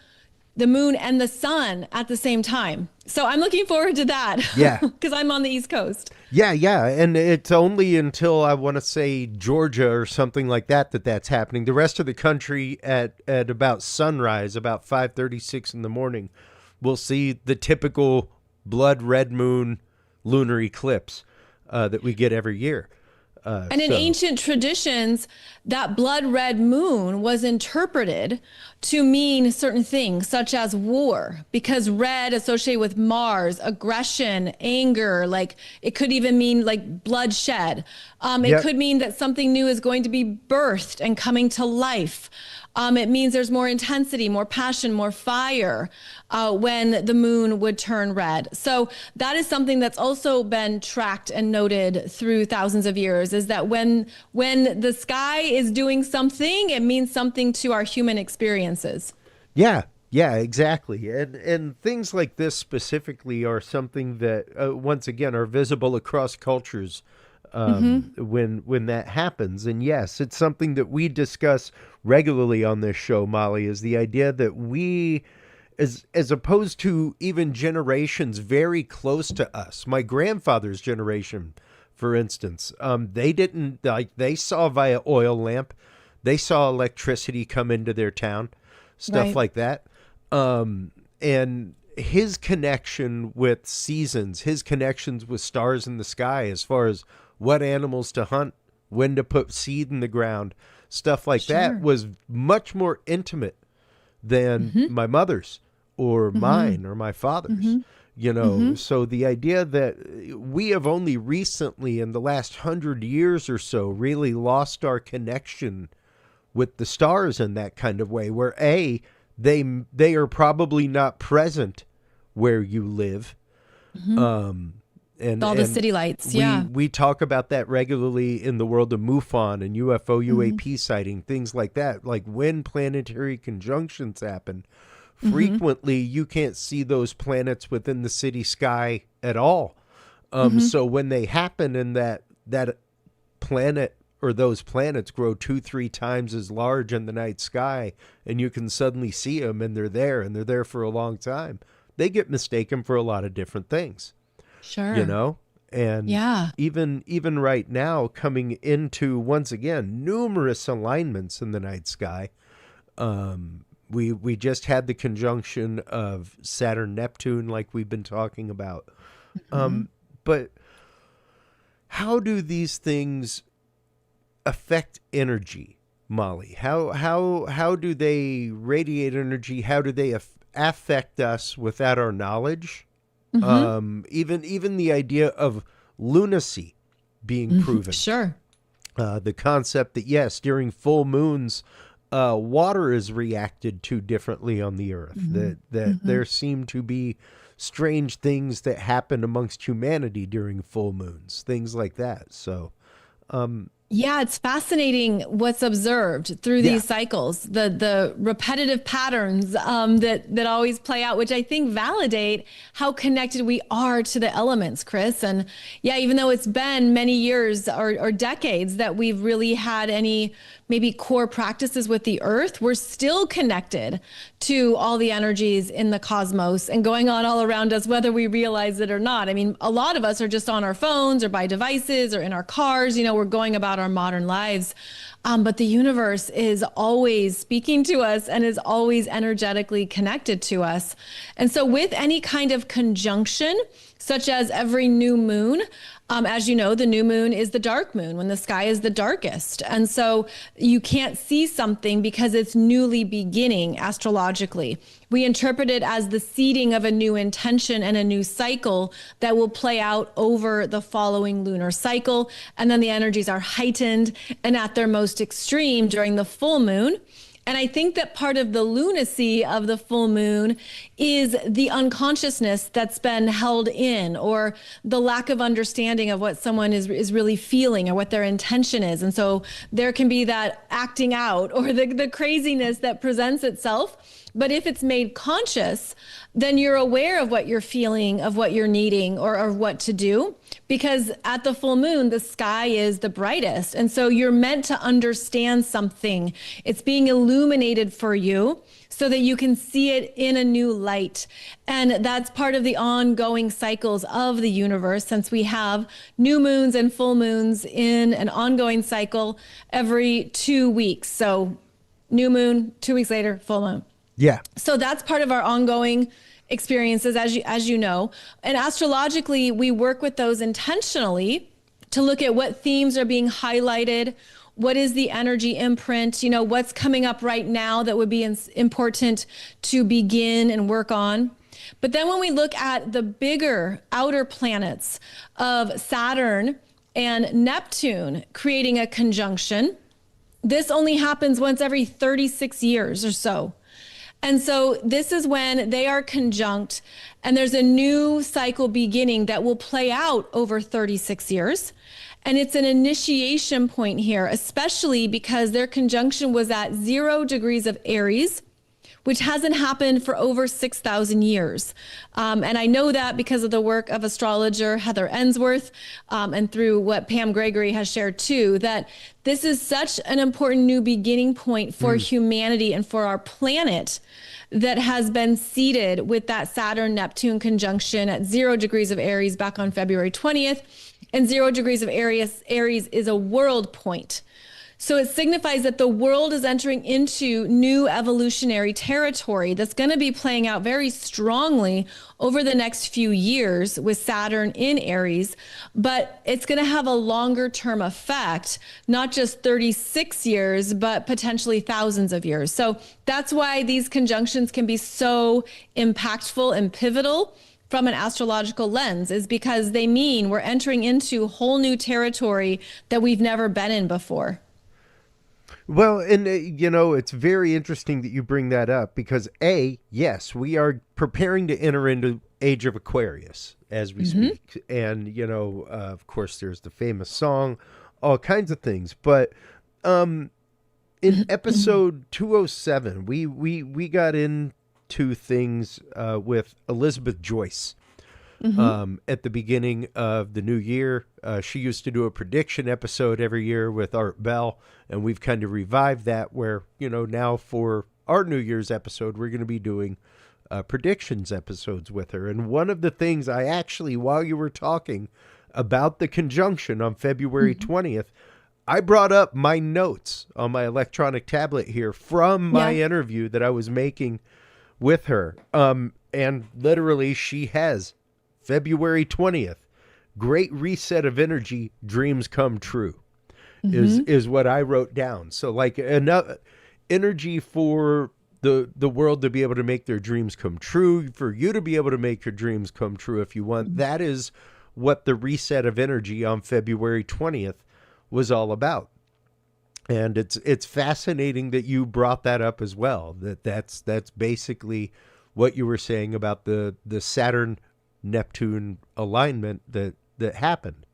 and the sun at the same time. So I'm looking forward to that. Yeah. Because I'm on the East Coast. Yeah. And it's only until I want to say Georgia or something like that that's happening. The rest of the country at about sunrise, about 5:36 in the morning, will see the typical blood red moon lunar eclipse that we get every year. And in ancient traditions, that blood red moon was interpreted to mean certain things, such as war, because red associated with Mars, aggression, anger, like it could even mean like bloodshed. It could mean that something new is going to be birthed and coming to life. It means there's more intensity, more passion, more fire when the moon would turn red. So that is something that's also been tracked and noted through thousands of years, is that when the sky is doing something, it means something to our human experiences. Yeah, exactly. And things like this specifically are something that, once again, are visible across cultures when that happens. And yes, it's something that we discuss regularly on this show, Molly, is the idea that we, as opposed to even generations very close to us, my grandfather's generation, for instance, they didn't, like, they saw via oil lamp, they saw electricity come into their town, stuff like that. And his connection with seasons, his connections with stars in the sky, as far as what animals to hunt, when to put seed in the ground, stuff like that, was much more intimate than my mother's or mine or my father's, you know. So the idea that we have only recently in the last 100 years or so really lost our connection with the stars in that kind of way, where they are probably not present where you live. And all the city lights, we talk about that regularly in the world of MUFON and UFO, UAP sighting, things like that. Like when planetary conjunctions happen, frequently you can't see those planets within the city sky at all. So when they happen and that planet or those planets grow 2-3 times as large in the night sky, and you can suddenly see them and they're there for a long time, they get mistaken for a lot of different things. Sure. You know? And yeah, even right now, coming into, once again, numerous alignments in the night sky. We just had the conjunction of Saturn-Neptune, like we've been talking about. But how do these things affect energy, Molly? How do they radiate energy? How do they affect us without our knowledge? Even the idea of lunacy being proven. Sure. The concept that, yes, during full moons, water is reacted to differently on the earth. That there seem to be strange things that happen amongst humanity during full moons, things like that. So, yeah, it's fascinating what's observed through these cycles, the repetitive patterns that always play out, which I think validate how connected we are to the elements, Chris. And yeah, even though it's been many years or decades that we've really had any maybe core practices with the earth, we're still connected to all the energies in the cosmos and going on all around us, whether we realize it or not. I mean, a lot of us are just on our phones or by devices or in our cars, we're going about our modern lives. But the universe is always speaking to us and is always energetically connected to us. And so with any kind of conjunction, such as every new moon, as you know, the new moon is the dark moon when the sky is the darkest. And so you can't see something because it's newly beginning astrologically. We interpret it as the seeding of a new intention and a new cycle that will play out over the following lunar cycle. And then the energies are heightened and at their most extreme during the full moon. And I think that part of the lunacy of the full moon is the unconsciousness that's been held in, or the lack of understanding of what someone is really feeling or what their intention is. And so there can be that acting out or the craziness that presents itself. But if it's made conscious, then you're aware of what you're feeling, of what you're needing, or what to do. Because at the full moon, the sky is the brightest. And so you're meant to understand something. It's being illuminated for you so that you can see it in a new light. And that's part of the ongoing cycles of the universe, since we have new moons and full moons in an ongoing cycle every 2 weeks. So new moon, 2 weeks later, full moon. Yeah. So that's part of our ongoing experiences, as you know. And astrologically, we work with those intentionally to look at what themes are being highlighted, what is the energy imprint, what's coming up right now that would be important to begin and work on. But then when we look at the bigger outer planets of Saturn and Neptune creating a conjunction, this only happens once every 36 years or so. And so this is when they are conjunct and there's a new cycle beginning that will play out over 36 years. And it's an initiation point here, especially because their conjunction was at 0 degrees of Aries, which hasn't happened for over 6,000 years. And I know that because of the work of astrologer Heather Ensworth, and through what Pam Gregory has shared too, that this is such an important new beginning point for humanity and for our planet that has been seeded with that Saturn-Neptune conjunction at 0 degrees of Aries back on February 20th. And 0 degrees of Aries is a world point. So it signifies that the world is entering into new evolutionary territory that's going to be playing out very strongly over the next few years with Saturn in Aries, but it's going to have a longer term effect, not just 36 years, but potentially thousands of years. So that's why these conjunctions can be so impactful and pivotal from an astrological lens, is because they mean we're entering into whole new territory that we've never been in before. Well, and, it's very interesting that you bring that up because, yes, we are preparing to enter into Age of Aquarius as we speak. And, of course, there's the famous song, all kinds of things. But in episode 207, we got in two things with Elizabeth Joyce. At the beginning of the new year, she used to do a prediction episode every year with Art Bell, and we've kind of revived that where, now for our New Year's episode, we're going to be doing predictions episodes with her. And one of the things I actually, while you were talking about the conjunction on February 20th, I brought up my notes on my electronic tablet here from my interview that I was making with her. And literally she has February 20th, great reset of energy, dreams come true, is what I wrote down. So like enough energy for the world to be able to make their dreams come true, for you to be able to make your dreams come true if you want. That is what the reset of energy on February 20th was all about. And it's fascinating that you brought that up as well, that's basically what you were saying about the Saturn Neptune alignment that happened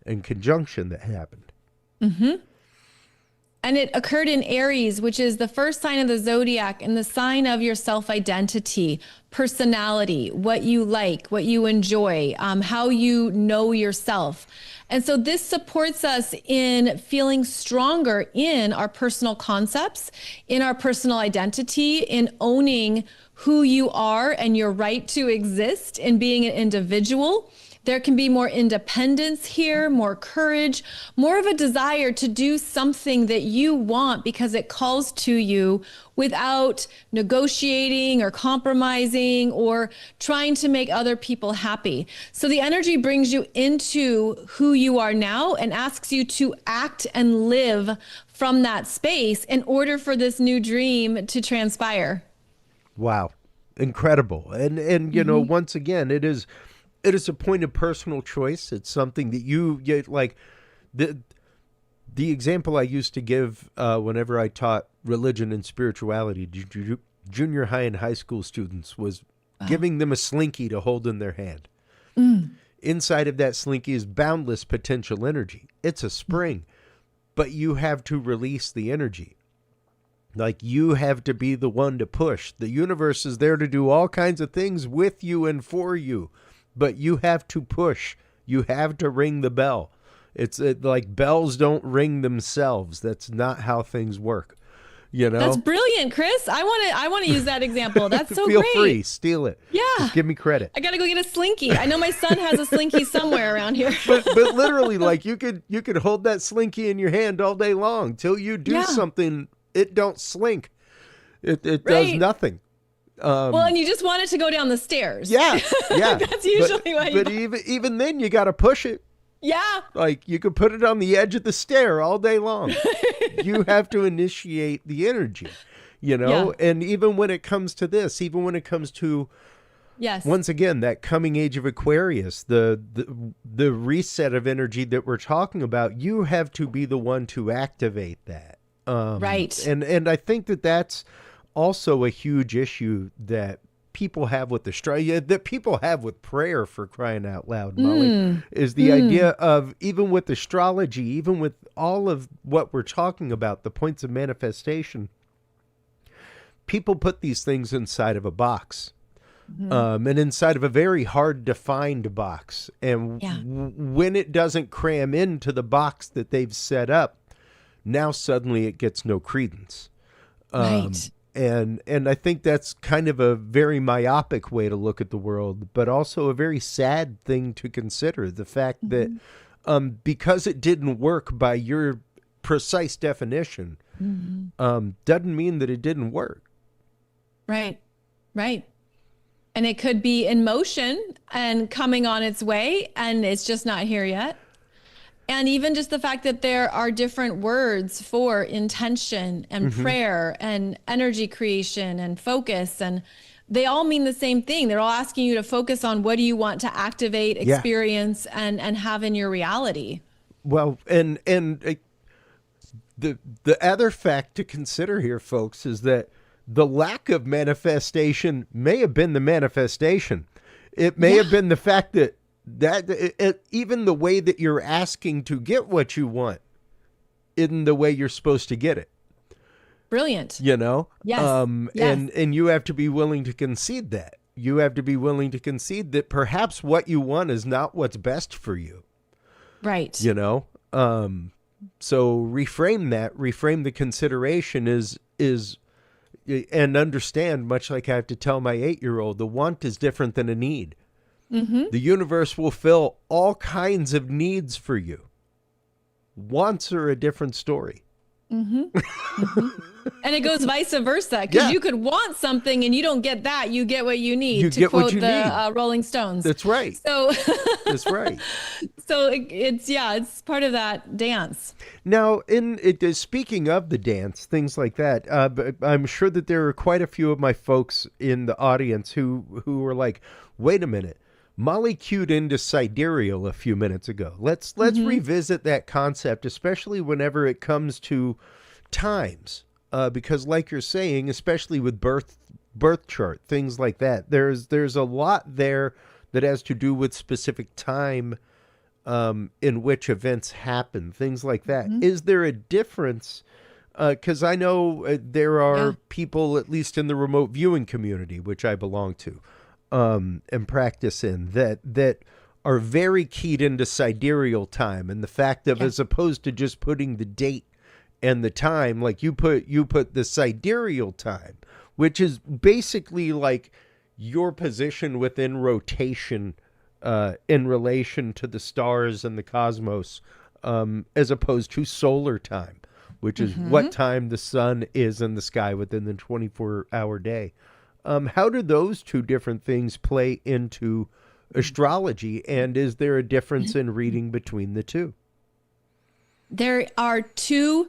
and conjunction that happened. And it occurred in Aries, which is the first sign of the zodiac and the sign of your self-identity, personality, what you like, what you enjoy, how you know yourself. And so this supports us in feeling stronger in our personal concepts, in our personal identity, in owning who you are and your right to exist in being an individual. There can be more independence here, more courage, more of a desire to do something that you want because it calls to you without negotiating or compromising or trying to make other people happy. So the energy brings you into who you are now and asks you to act and live from that space in order for this new dream to transpire. Wow. Incredible. And once again, it is a point of personal choice. It's something that you get, like the example I used to give whenever I taught religion and spirituality to junior high and high school students was giving them a slinky to hold in their hand. Inside of that slinky is boundless potential energy. It's a spring, but you have to release the energy. Like, you have to be the one to push. The universe is there to do all kinds of things with you and for you. But you have to push. You have to ring the bell. It's like bells don't ring themselves. That's not how things work. That's brilliant, Chris. I want to use that example. That's so Feel great. Feel free, steal it. Yeah, just give me credit. I gotta go get a slinky. I know my son has a slinky somewhere around here. but literally, like you could hold that slinky in your hand all day long till you do something. It don't slink. It does nothing. Well, and you just want it to go down the stairs. Yeah. That's usually why. But even then, you got to push it. Yeah. Like, you could put it on the edge of the stair all day long. You have to initiate the energy, And even when it comes to this, even when it comes to, once again, that coming age of Aquarius, the reset of energy that we're talking about, you have to be the one to activate that. Right. And I think that's also a huge issue that people have with that people have with prayer, for crying out loud, Molly, is the idea of, even with astrology, even with all of what we're talking about, the points of manifestation, people put these things inside of a box. And inside of a very hard defined box. And when it doesn't cram into the box that they've set up, now suddenly it gets no credence. Right. And I think that's kind of a very myopic way to look at the world, but also a very sad thing to consider. The fact that because it didn't work by your precise definition, doesn't mean that it didn't work. Right. And it could be in motion and coming on its way, and it's just not here yet. And even just the fact that there are different words for intention and prayer and energy creation and focus, and they all mean the same thing. They're all asking you to focus on what do you want to activate, experience, and have in your reality. Well, and the other fact to consider here, folks, is that the lack of manifestation may have been the manifestation. It may have been the fact that even the way that you're asking to get what you want isn't the way you're supposed to get it. Brilliant. You know? Yes. Yes. And you have to be willing to concede that. You have to be willing to concede that perhaps what you want is not what's best for you. Right. You know? So reframe the consideration is, and understand, much like I have to tell my 8-year-old, the want is different than a need. Mm-hmm. The universe will fill all kinds of needs for you. Wants are a different story. Mm-hmm. Mm-hmm. And it goes vice versa, because you could want something and you don't get that. You get what you need, to quote the Rolling Stones. That's right. So that's right. So it's part of that dance. Now, speaking of the dance, things like that, but I'm sure that there are quite a few of my folks in the audience who were like, wait a minute, Molly cued into sidereal a few minutes ago. Let's revisit that concept, especially whenever it comes to times, because like you're saying, especially with birth chart, things like that, there's a lot there that has to do with specific time in which events happen, things like that. Mm-hmm. Is there a difference? Because I know there are people, at least in the remote viewing community, which I belong to, and practice in, that are very keyed into sidereal time, and the fact of, as opposed to just putting the date and the time, like you put the sidereal time, which is basically like your position within rotation in relation to the stars and the cosmos, as opposed to solar time, which is what time the sun is in the sky within the 24-hour day. How do those two different things play into astrology, and is there a difference in reading between the two? There are two,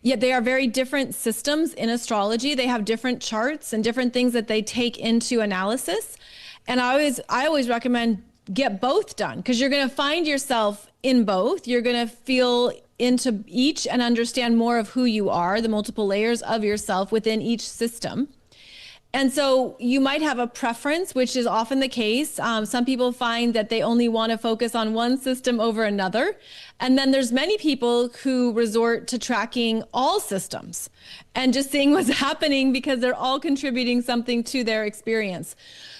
they are very different systems in astrology. They have different charts and different things that they take into analysis. And I always recommend get both done, because you're going to find yourself in both. You're going to feel into each and understand more of who you are, the multiple layers of yourself within each system. And so you might have a preference, which is often the case. Some people find that they only want to focus on one system over another. And then there's many people who resort to tracking all systems and just seeing what's happening, because they're all contributing something to their experience.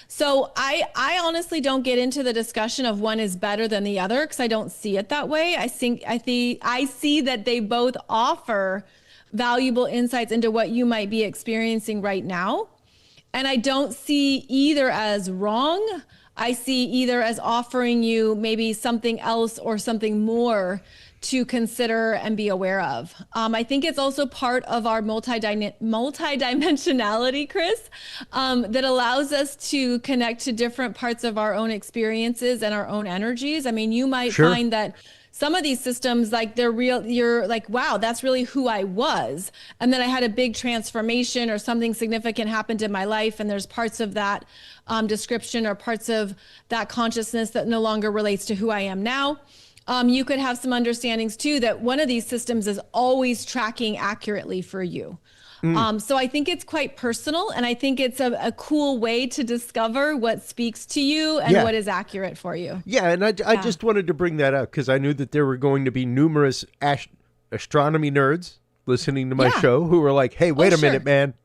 So I honestly don't get into the discussion of one is better than the other, because I don't see it that way. I see that they both offer valuable insights into what you might be experiencing right now. And I don't see either as wrong. I see either as offering you maybe something else or something more to consider and be aware of. I think it's also part of our multidimensionality, Chris, that allows us to connect to different parts of our own experiences and our own energies. I mean, you might find that some of these systems, like they're real, you're like, wow, that's really who I was. And then I had a big transformation or something significant happened in my life. And there's parts of that description or parts of that consciousness that no longer relates to who I am now. You could have some understandings too, that one of these systems is always tracking accurately for you. So I think it's quite personal, and I think it's a cool way to discover what speaks to you and what is accurate for you. Yeah, and I just wanted to bring that up because I knew that there were going to be numerous astronomy nerds listening to my show who were like, hey, wait a minute, man.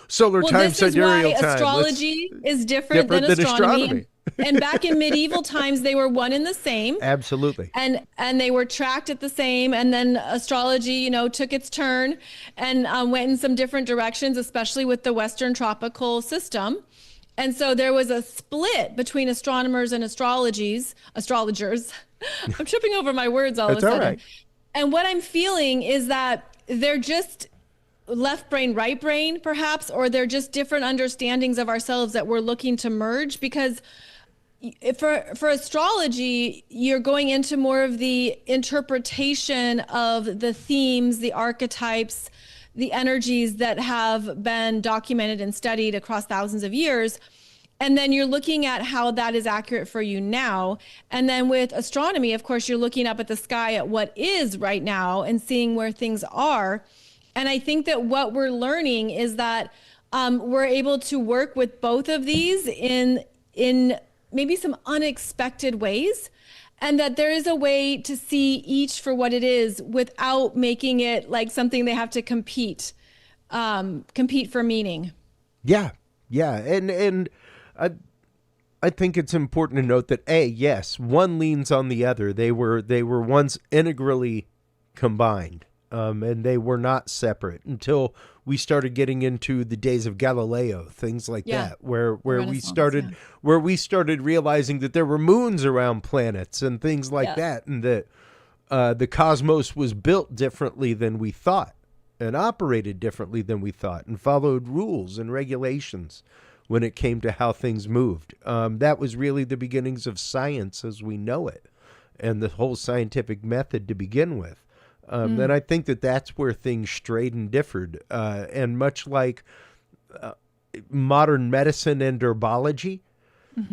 Solar time, sidereal time. Astrology is different than astronomy. And back in medieval times, they were one and the same. Absolutely. And they were tracked at the same. And then astrology, took its turn and went in some different directions, especially with the Western tropical system. And so there was a split between astronomers and astrologers. I'm tripping over my words all of a sudden. All right. And what I'm feeling is that they're just left brain, right brain, perhaps, or they're just different understandings of ourselves that we're looking to merge, because for astrology, you're going into more of the interpretation of the themes, the archetypes, the energies that have been documented and studied across thousands of years. And then you're looking at how that is accurate for you now. And then with astronomy, of course, you're looking up at the sky at what is right now and seeing where things are. And I think that what we're learning is that we're able to work with both of these in maybe some unexpected ways. And that there is a way to see each for what it is without making it like something they have to compete for meaning. Yeah. And I think it's important to note that yes, one leans on the other. They were once integrally combined, and they were not separate until we started getting into the days of Galileo, things like that, where we started realizing that there were moons around planets and things like that, and that the cosmos was built differently than we thought, and operated differently than we thought, and followed rules and regulations when it came to how things moved. That was really the beginnings of science as we know it, and the whole scientific method to begin with. And I think that that's where things strayed and differed. And much like modern medicine and herbology,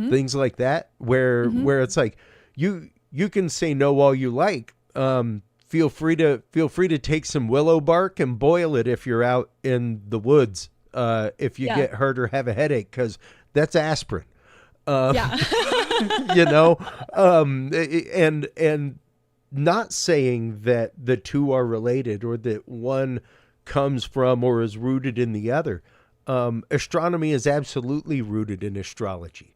things like that, where it's like, you can say no all you like. Feel free to take some willow bark and boil it if you're out in the woods. If you get hurt or have a headache, because that's aspirin. You know, and not saying that the two are related or that one comes from or is rooted in the other. Astronomy is absolutely rooted in astrology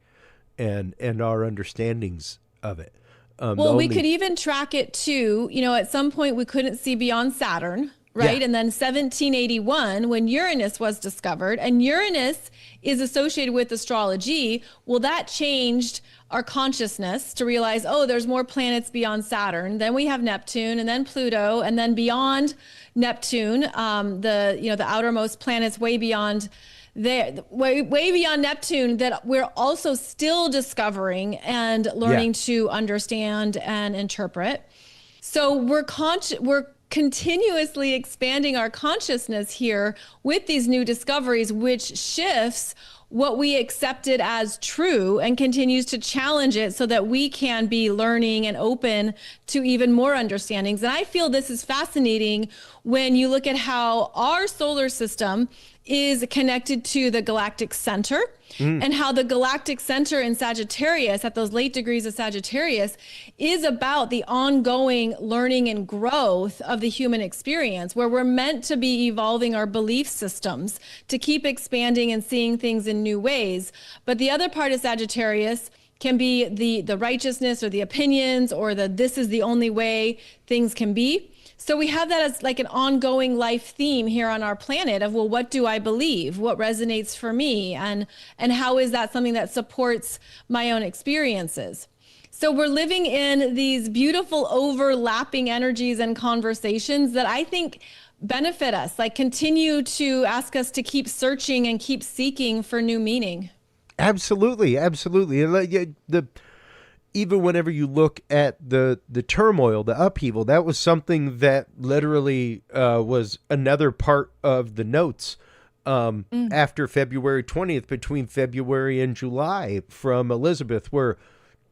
and our understandings of it. We could even track it too. You know, at some point we couldn't see beyond Saturn. Right. Yeah. And then 1781, when Uranus was discovered, and Uranus is associated with astrology, well, that changed our consciousness to realize, oh, there's more planets beyond Saturn. Then we have Neptune, and then Pluto, and then beyond Neptune, the outermost planets way beyond way beyond Neptune, that we're also still discovering and learning to understand and interpret. So we're continuously expanding our consciousness here with these new discoveries, which shifts what we accepted as true and continues to challenge it so that we can be learning and open to even more understandings. And I feel this is fascinating when you look at how our solar system is connected to the galactic center, and how the galactic center in Sagittarius, at those late degrees of Sagittarius, is about the ongoing learning and growth of the human experience, where we're meant to be evolving our belief systems to keep expanding and seeing things in new ways. But the other part of Sagittarius can be the righteousness or the opinions or this is the only way things can be. So we have that as like an ongoing life theme here on our planet of, well, what do I believe? What resonates for me? And how is that something that supports my own experiences? So we're living in these beautiful overlapping energies and conversations that I think benefit us, like continue to ask us to keep searching and keep seeking for new meaning. Absolutely. Even whenever you look at the turmoil, the upheaval, that was something that literally was another part of the notes after February 20th, between February and July, from Elizabeth, were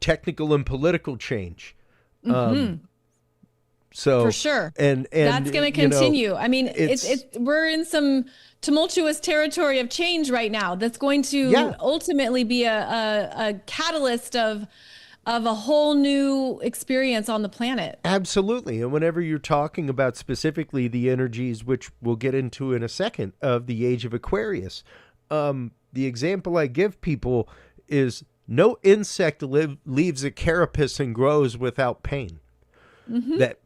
technical and political change. So for sure, and that's going to continue. I mean, we're in some tumultuous territory of change right now. That's going to ultimately be a catalyst of a whole new experience on the planet. Absolutely. And whenever you're talking about specifically the energies, which we'll get into in a second, of the Age of Aquarius, the example I give people is no insect leaves a carapace and grows without pain. That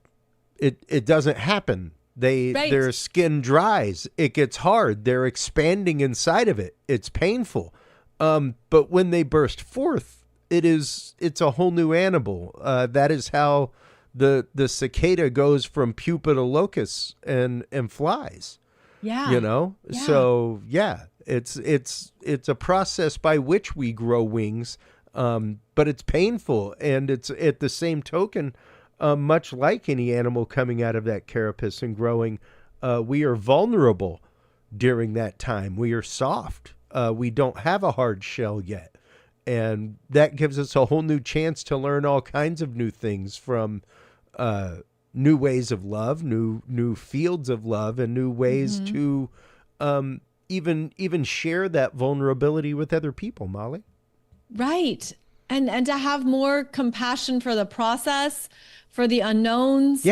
it doesn't happen. Their skin dries. It gets hard. They're expanding inside of it. It's painful. But when they burst forth, it's a whole new animal. That is how the cicada goes from pupa to locust and flies. Yeah. You know? Yeah. So it's a process by which we grow wings. But it's painful, and it's at the same token, much like any animal coming out of that carapace and growing, we are vulnerable during that time. We are soft. We don't have a hard shell yet. And that gives us a whole new chance to learn all kinds of new things, from new ways of love, new fields of love, and new ways to even share that vulnerability with other people, Molly. Right. and to have more compassion for the process, for the unknowns,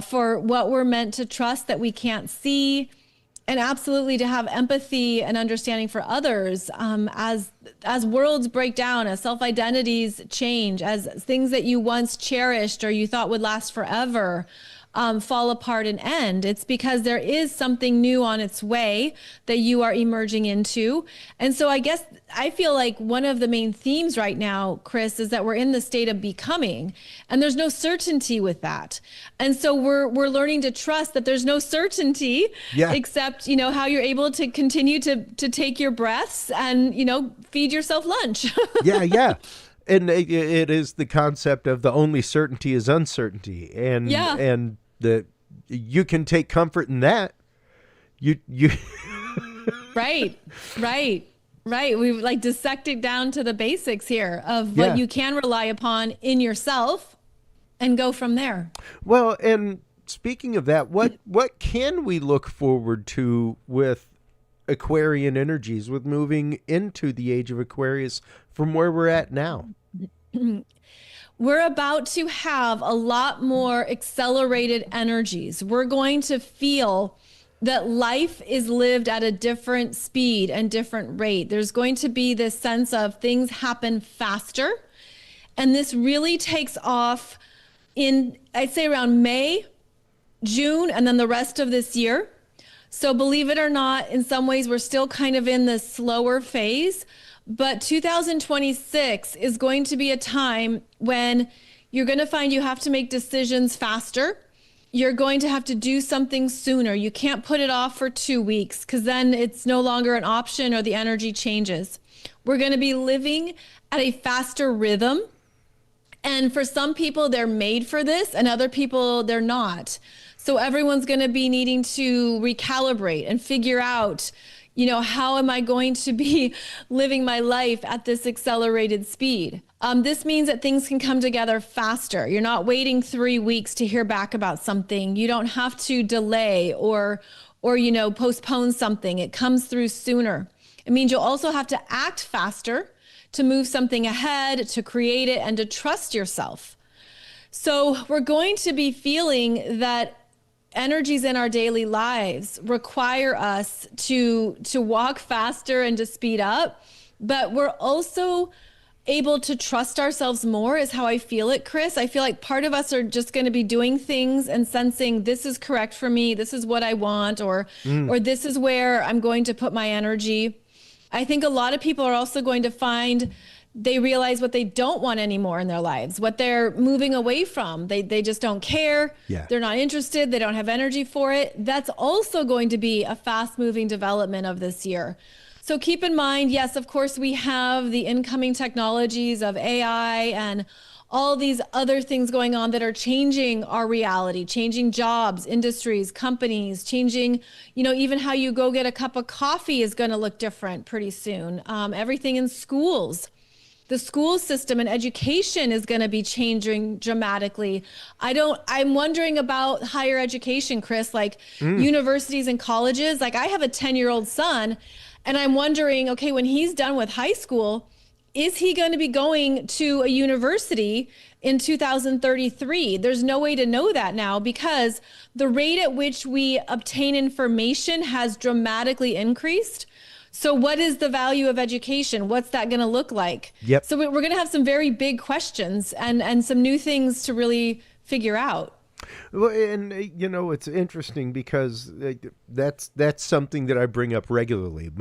for what we're meant to trust that we can't see, and absolutely to have empathy and understanding for others as worlds break down, as self-identities change, as things that you once cherished or you thought would last forever fall apart and end. It's because there is something new on its way that you are emerging into. And so I guess I feel like one of the main themes right now, Chris, is that we're in the state of becoming, and there's no certainty with that. And so we're learning to trust that there's no certainty except, how you're able to continue to take your breaths and, feed yourself lunch. Yeah. And it is the concept of the only certainty is uncertainty, and that you can take comfort in that. You right. We've like dissected down to the basics here of what you can rely upon in yourself, and go from there. Well, and speaking of that, what can we look forward to with Aquarian energies, with moving into the Age of Aquarius from where we're at now? We're about to have a lot more accelerated energies. We're going to feel that life is lived at a different speed and different rate. There's going to be this sense of things happen faster. And this really takes off in, I'd say, around May, June, and then the rest of this year. So believe it or not, in some ways, we're still kind of in this slower phase. But 2026 is going to be a time when you're going to find you have to make decisions faster. You're going to have to do something sooner. You can't put it off for 2 weeks, because then it's no longer an option or the energy changes. We're going to be living at a faster rhythm. And for some people, they're made for this, and other people, they're not. So everyone's going to be needing to recalibrate and figure out, how am I going to be living my life at this accelerated speed? This means that things can come together faster. You're not waiting 3 weeks to hear back about something. You don't have to delay or postpone something. It comes through sooner. It means you'll also have to act faster to move something ahead, to create it, and to trust yourself. So we're going to be feeling that energies in our daily lives require us to walk faster and to speed up, but we're also able to trust ourselves more, is how I feel it, Chris. I feel like part of us are just going to be doing things and sensing this is correct for me, this is what I want, or this is where I'm going to put my energy. I think a lot of people are also going to find they realize what they don't want anymore in their lives, what they're moving away from. They just don't care. Yeah. They're not interested. They don't have energy for it. That's also going to be a fast-moving development of this year. So keep in mind, yes, of course, we have the incoming technologies of AI and all these other things going on that are changing our reality, changing jobs, industries, companies, changing, even how you go get a cup of coffee is going to look different pretty soon. Everything in schools. The school system and education is going to be changing dramatically. I'm wondering about higher education, Chris, like universities and colleges. Like I have a 10-year-old son, and I'm wondering, okay, when he's done with high school, is he going to be going to a university in 2033? There's no way to know that now, because the rate at which we obtain information has dramatically increased. So what is the value of education? What's that going to look like? Yep. So we're going to have some very big questions and some new things to really figure out. Well, and it's interesting because that's something that I bring up regularly.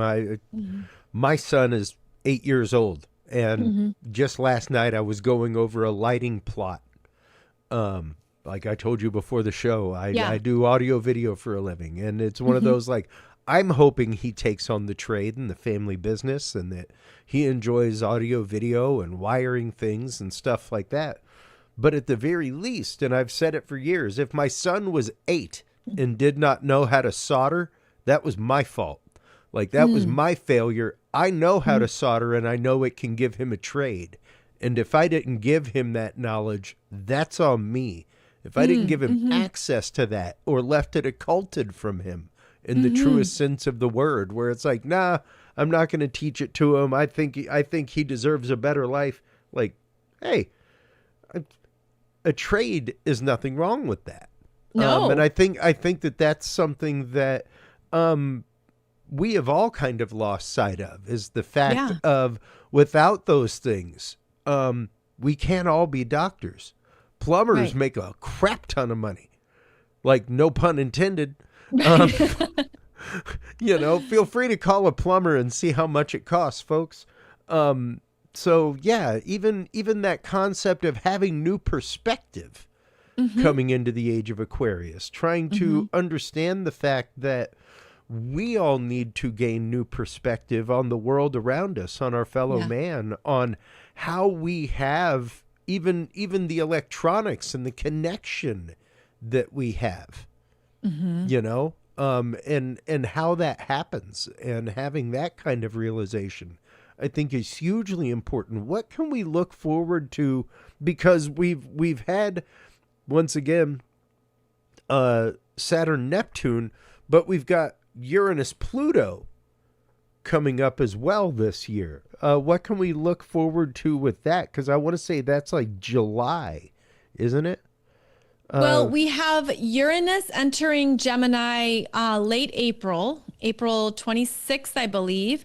My son is 8 years old, and just last night I was going over a lighting plot. Like I told you before the show, I do audio video for a living, and it's one of those like, I'm hoping he takes on the trade and the family business, and that he enjoys audio, video, and wiring things and stuff like that. But at the very least, and I've said it for years, if my son was 8 and did not know how to solder, that was my fault. Like that was my failure. I know how to solder, and I know it can give him a trade. And if I didn't give him that knowledge, that's on me. If I didn't give him access to that or left it occulted from him, in the truest sense of the word, where it's like, nah, I'm not going to teach it to him. I think he deserves a better life. Like, hey, a trade is nothing wrong with that. No. And I think that that's something that we have all kind of lost sight of, is the fact of without those things, we can't all be doctors. Plumbers make a crap ton of money. Like, no pun intended. You know, feel free to call a plumber and see how much it costs, folks. So yeah, even that concept of having new perspective coming into the Age of Aquarius, trying to understand the fact that we all need to gain new perspective on the world around us, on our fellow man, on how we have even the electronics and the connection that we have, you know, and how that happens, and having that kind of realization, I think, is hugely important. What can we look forward to? Because we've had, once again, Saturn, Neptune, but we've got Uranus, Pluto coming up as well this year. What can we look forward to with that? Because I want to say that's like July, isn't it? Well, we have Uranus entering Gemini late April 26th, I believe.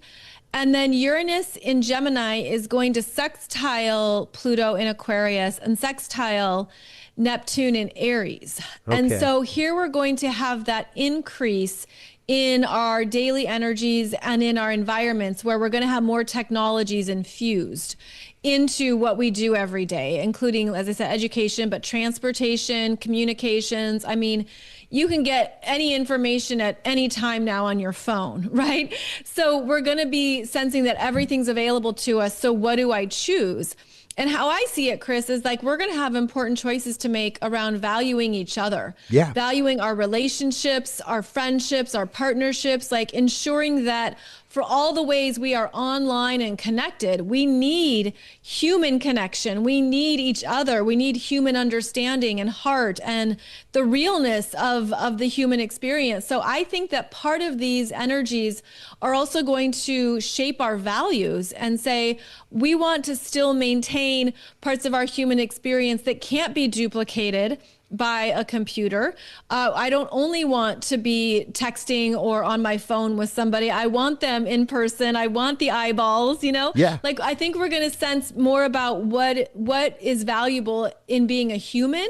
And then Uranus in Gemini is going to sextile Pluto in Aquarius and sextile Neptune in Aries. Okay. And so here we're going to have that increase in our daily energies and in our environments, where we're going to have more technologies infused into what we do every day, including, as I said, education, but transportation, communications. I mean, you can get any information at any time now on your phone, right? So we're going to be sensing that everything's available to us. So what do I choose? And how I see it, Chris, is like we're going to have important choices to make around valuing each other, valuing our relationships, our friendships, our partnerships, like ensuring that for all the ways we are online and connected, we need human connection. We need each other. We need human understanding and heart and the realness of the human experience. So I think that part of these energies are also going to shape our values and say, we want to still maintain parts of our human experience that can't be duplicated by a computer. I don't only want to be texting or on my phone with somebody. I want them in person. I want the eyeballs, you know? Yeah. Like, I think we're going to sense more about what is valuable in being a human,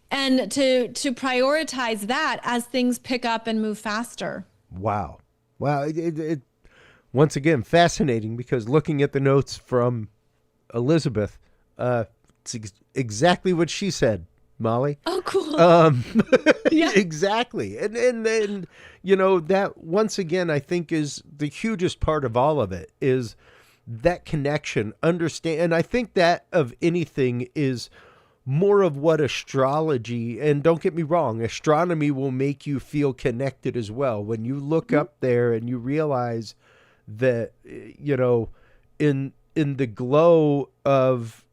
and to prioritize that as things pick up and move faster. Wow. It once again, fascinating, because looking at the notes from Elizabeth, it's exactly what she said, Molly. Oh, cool. Yeah, exactly. And you know, that once again, I think, is the hugest part of all of it, is that connection, understand. And I think that of anything is more of what astrology, and don't get me wrong, astronomy will make you feel connected as well. When you look up there and you realize that, you know, in the glow of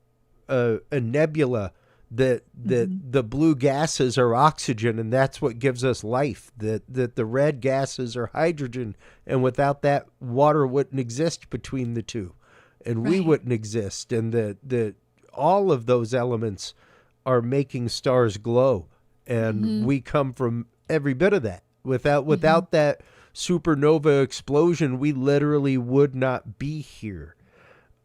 a nebula, that the blue gases are oxygen, and that's what gives us life, that the red gases are hydrogen, and without that, water wouldn't exist between the two, and we wouldn't exist, and that all of those elements are making stars glow, and we come from every bit of that. Without that supernova explosion, we literally would not be here.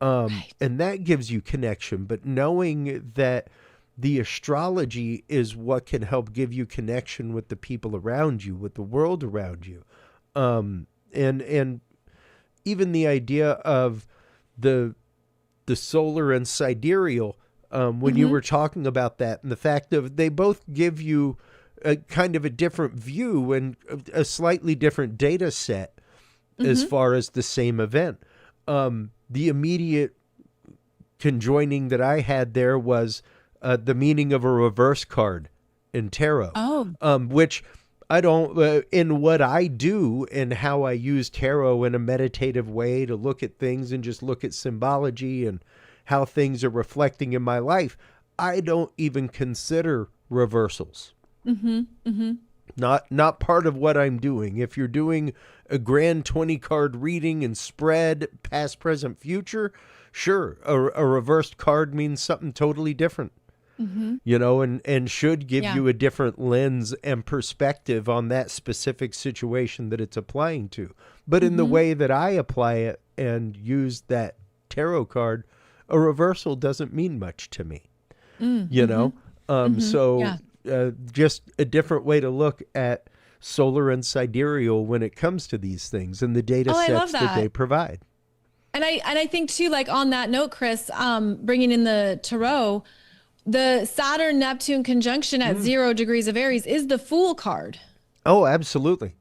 And that gives you connection, but knowing that the astrology is what can help give you connection with the people around you, with the world around you. And even the idea of the solar and sidereal, when you were talking about that, and the fact of they both give you a kind of a different view and a slightly different data set as far as the same event. The immediate conjoining that I had there was the meaning of a reverse card in tarot, which I don't, in what I do and how I use tarot in a meditative way to look at things and just look at symbology and how things are reflecting in my life, I don't even consider reversals. Not part of what I'm doing. If you're doing a grand 20 card reading and spread past, present, future, sure, a reversed card means something totally different. And should give you a different lens and perspective on that specific situation that it's applying to. But in the way that I apply it and use that tarot card, a reversal doesn't mean much to me, just a different way to look at solar and sidereal when it comes to these things and the data sets that they provide. And I think too, like on that note, Chris, bringing in the tarot, the Saturn-Neptune conjunction at 0 degrees of Aries is the Fool card. Oh, absolutely.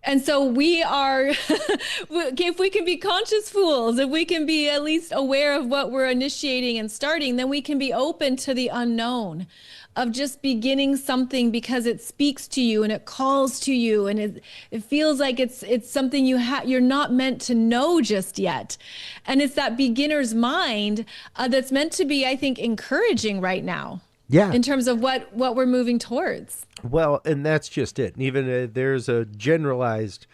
And so we are, if we can be conscious fools, if we can be at least aware of what we're initiating and starting, then we can be open to the unknown of just beginning something because it speaks to you and it calls to you and it feels like it's something you're not meant to know just yet. And it's that beginner's mind that's meant to be, I think, encouraging right now. Yeah. In terms of what we're moving towards. Well, and that's just it. And even there's a generalized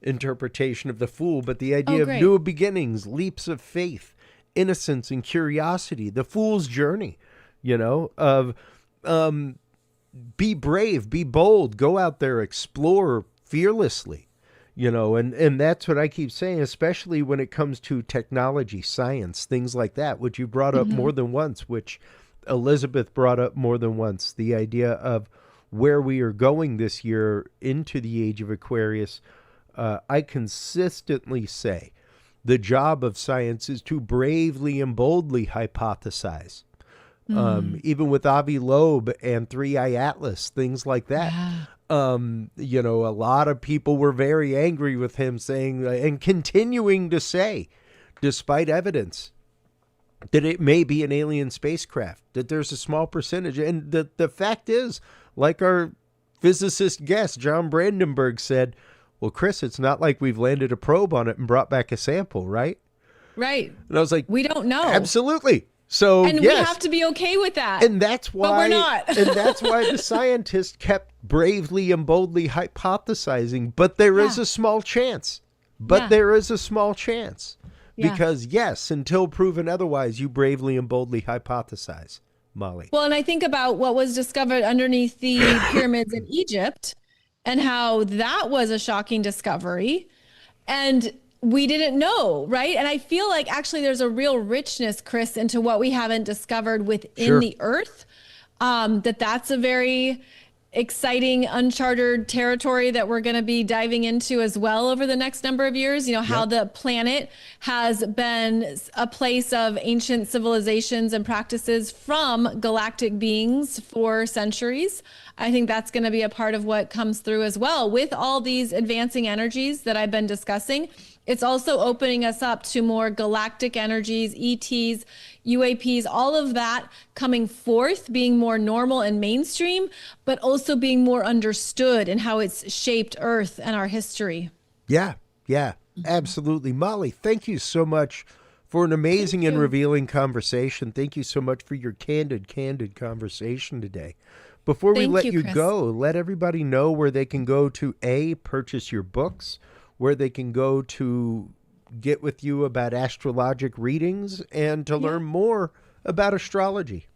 interpretation of the Fool, but the idea of new beginnings, leaps of faith, innocence and curiosity, the Fool's journey, of be brave, be bold, go out there, explore fearlessly, and that's what I keep saying, especially when it comes to technology, science, things like that, which you brought up more than once, which Elizabeth brought up more than once, the idea of where we are going this year into the Age of Aquarius. I consistently say the job of science is to bravely and boldly hypothesize. Even with Avi Loeb and Three Eye Atlas, things like that. Yeah. A lot of people were very angry with him saying, and continuing to say, despite evidence, that it may be an alien spacecraft, that there's a small percentage. And the fact is, like our physicist guest, John Brandenburg, said, well, Chris, it's not like we've landed a probe on it and brought back a sample, right? Right. And I was like, we don't know. Absolutely. So, and yes. we have to be okay with that. And that's why, but we're not. And that's why the scientists kept bravely and boldly hypothesizing. But there is a small chance. There is a small chance. Because, yes, until proven otherwise, you bravely and boldly hypothesize, Molly. Well, and I think about what was discovered underneath the pyramids in Egypt and how that was a shocking discovery. And we didn't know, right? And I feel like actually there's a real richness, Chris, into what we haven't discovered within the earth. That's a very exciting uncharted territory that we're going to be diving into as well over the next number of years. How the planet has been a place of ancient civilizations and practices from galactic beings for centuries. I think that's going to be a part of what comes through as well with all these advancing energies that I've been discussing. It's also opening us up to more galactic energies, ETs, UAPs, all of that coming forth, being more normal and mainstream, but also being more understood in how it's shaped Earth and our history. Yeah, absolutely. Molly, thank you so much for an amazing and revealing conversation. Thank you so much for your candid conversation today. Before we let you go, let everybody know where they can go to purchase your books, where they can go to get with you about astrologic readings and to learn more about astrology.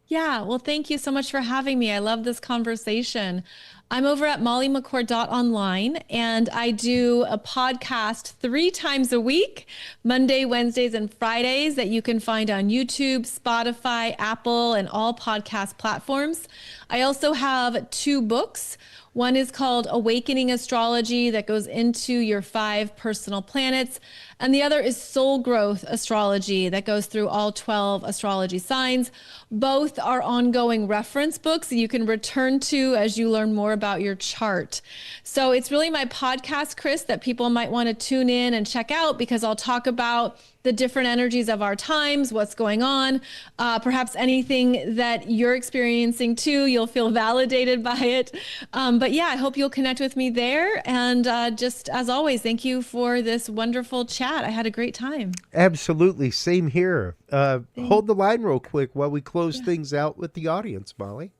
Yeah, well, thank you so much for having me. I love this conversation. I'm over at mollymccord.online, and I do a podcast 3 times a week, Monday, Wednesdays, and Fridays, that you can find on YouTube, Spotify, Apple, and all podcast platforms. I also have 2 books. One is called Awakening Astrology, that goes into your 5 personal planets. And the other is Soul Growth Astrology, that goes through all 12 astrology signs. Both are ongoing reference books that you can return to as you learn more about your chart. So it's really my podcast, Chris, that people might want to tune in and check out, because I'll talk about the different energies of our times, what's going on, perhaps anything that you're experiencing too. You'll feel validated by it. But yeah, I hope you'll connect with me there. And just as always, thank you for this wonderful chat. I had a great time. Absolutely. Same here. Hold the line real quick while we close things out with the audience, Molly.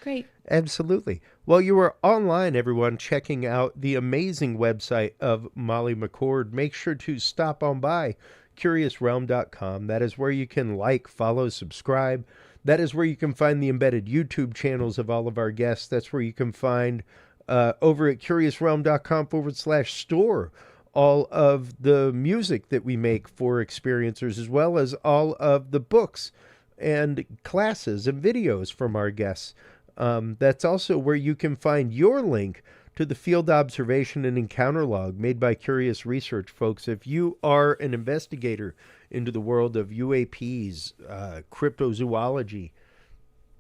Great. Absolutely. Well, you are online, everyone, checking out the amazing website of Molly McCord. Make sure to stop on by. curiousrealm.com. That is where you can like, follow, subscribe. That is where you can find the embedded YouTube channels of all of our guests. That's where you can find over at curiousrealm.com/store all of the music that we make for experiencers, as well as all of the books and classes and videos from our guests. That's also where you can find your link to the field observation and encounter log made by Curious Research, folks. If you are an investigator into the world of UAPs, cryptozoology,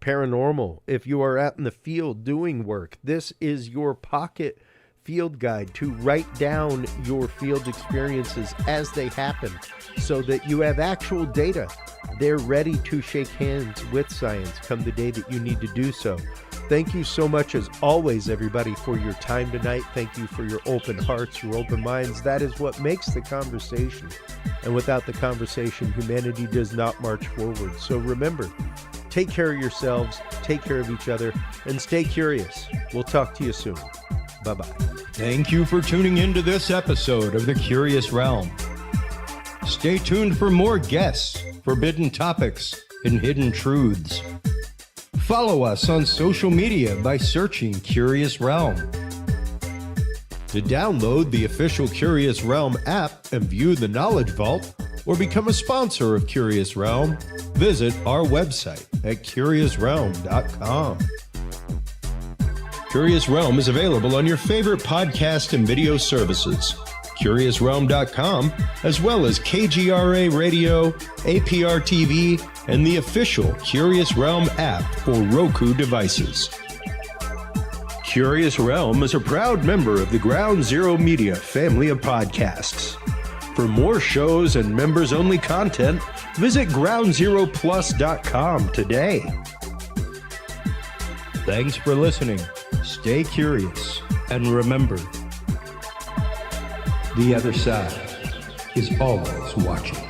paranormal, if you are out in the field doing work, this is your pocket field guide to write down your field experiences as they happen so that you have actual data. They're ready to shake hands with science come the day that you need to do so. Thank you so much, as always, everybody, for your time tonight. Thank you for your open hearts, your open minds. That is what makes the conversation. And without the conversation, humanity does not march forward. So remember, take care of yourselves, take care of each other, and stay curious. We'll talk to you soon. Bye-bye. Thank you for tuning into this episode of The Curious Realm. Stay tuned for more guests, forbidden topics, and hidden truths. Follow us on social media by searching Curious Realm. To download the official Curious Realm app and view the Knowledge Vault, or become a sponsor of Curious Realm, visit our website at curiousrealm.com. Curious Realm is available on your favorite podcast and video services, curiousrealm.com, as well as KGRA Radio, APR TV, and the official Curious Realm app for Roku devices. Curious Realm is a proud member of the Ground Zero Media family of podcasts. For more shows and members-only content, visit groundzeroplus.com today. Thanks for listening. Stay curious, and remember, the other side is always watching.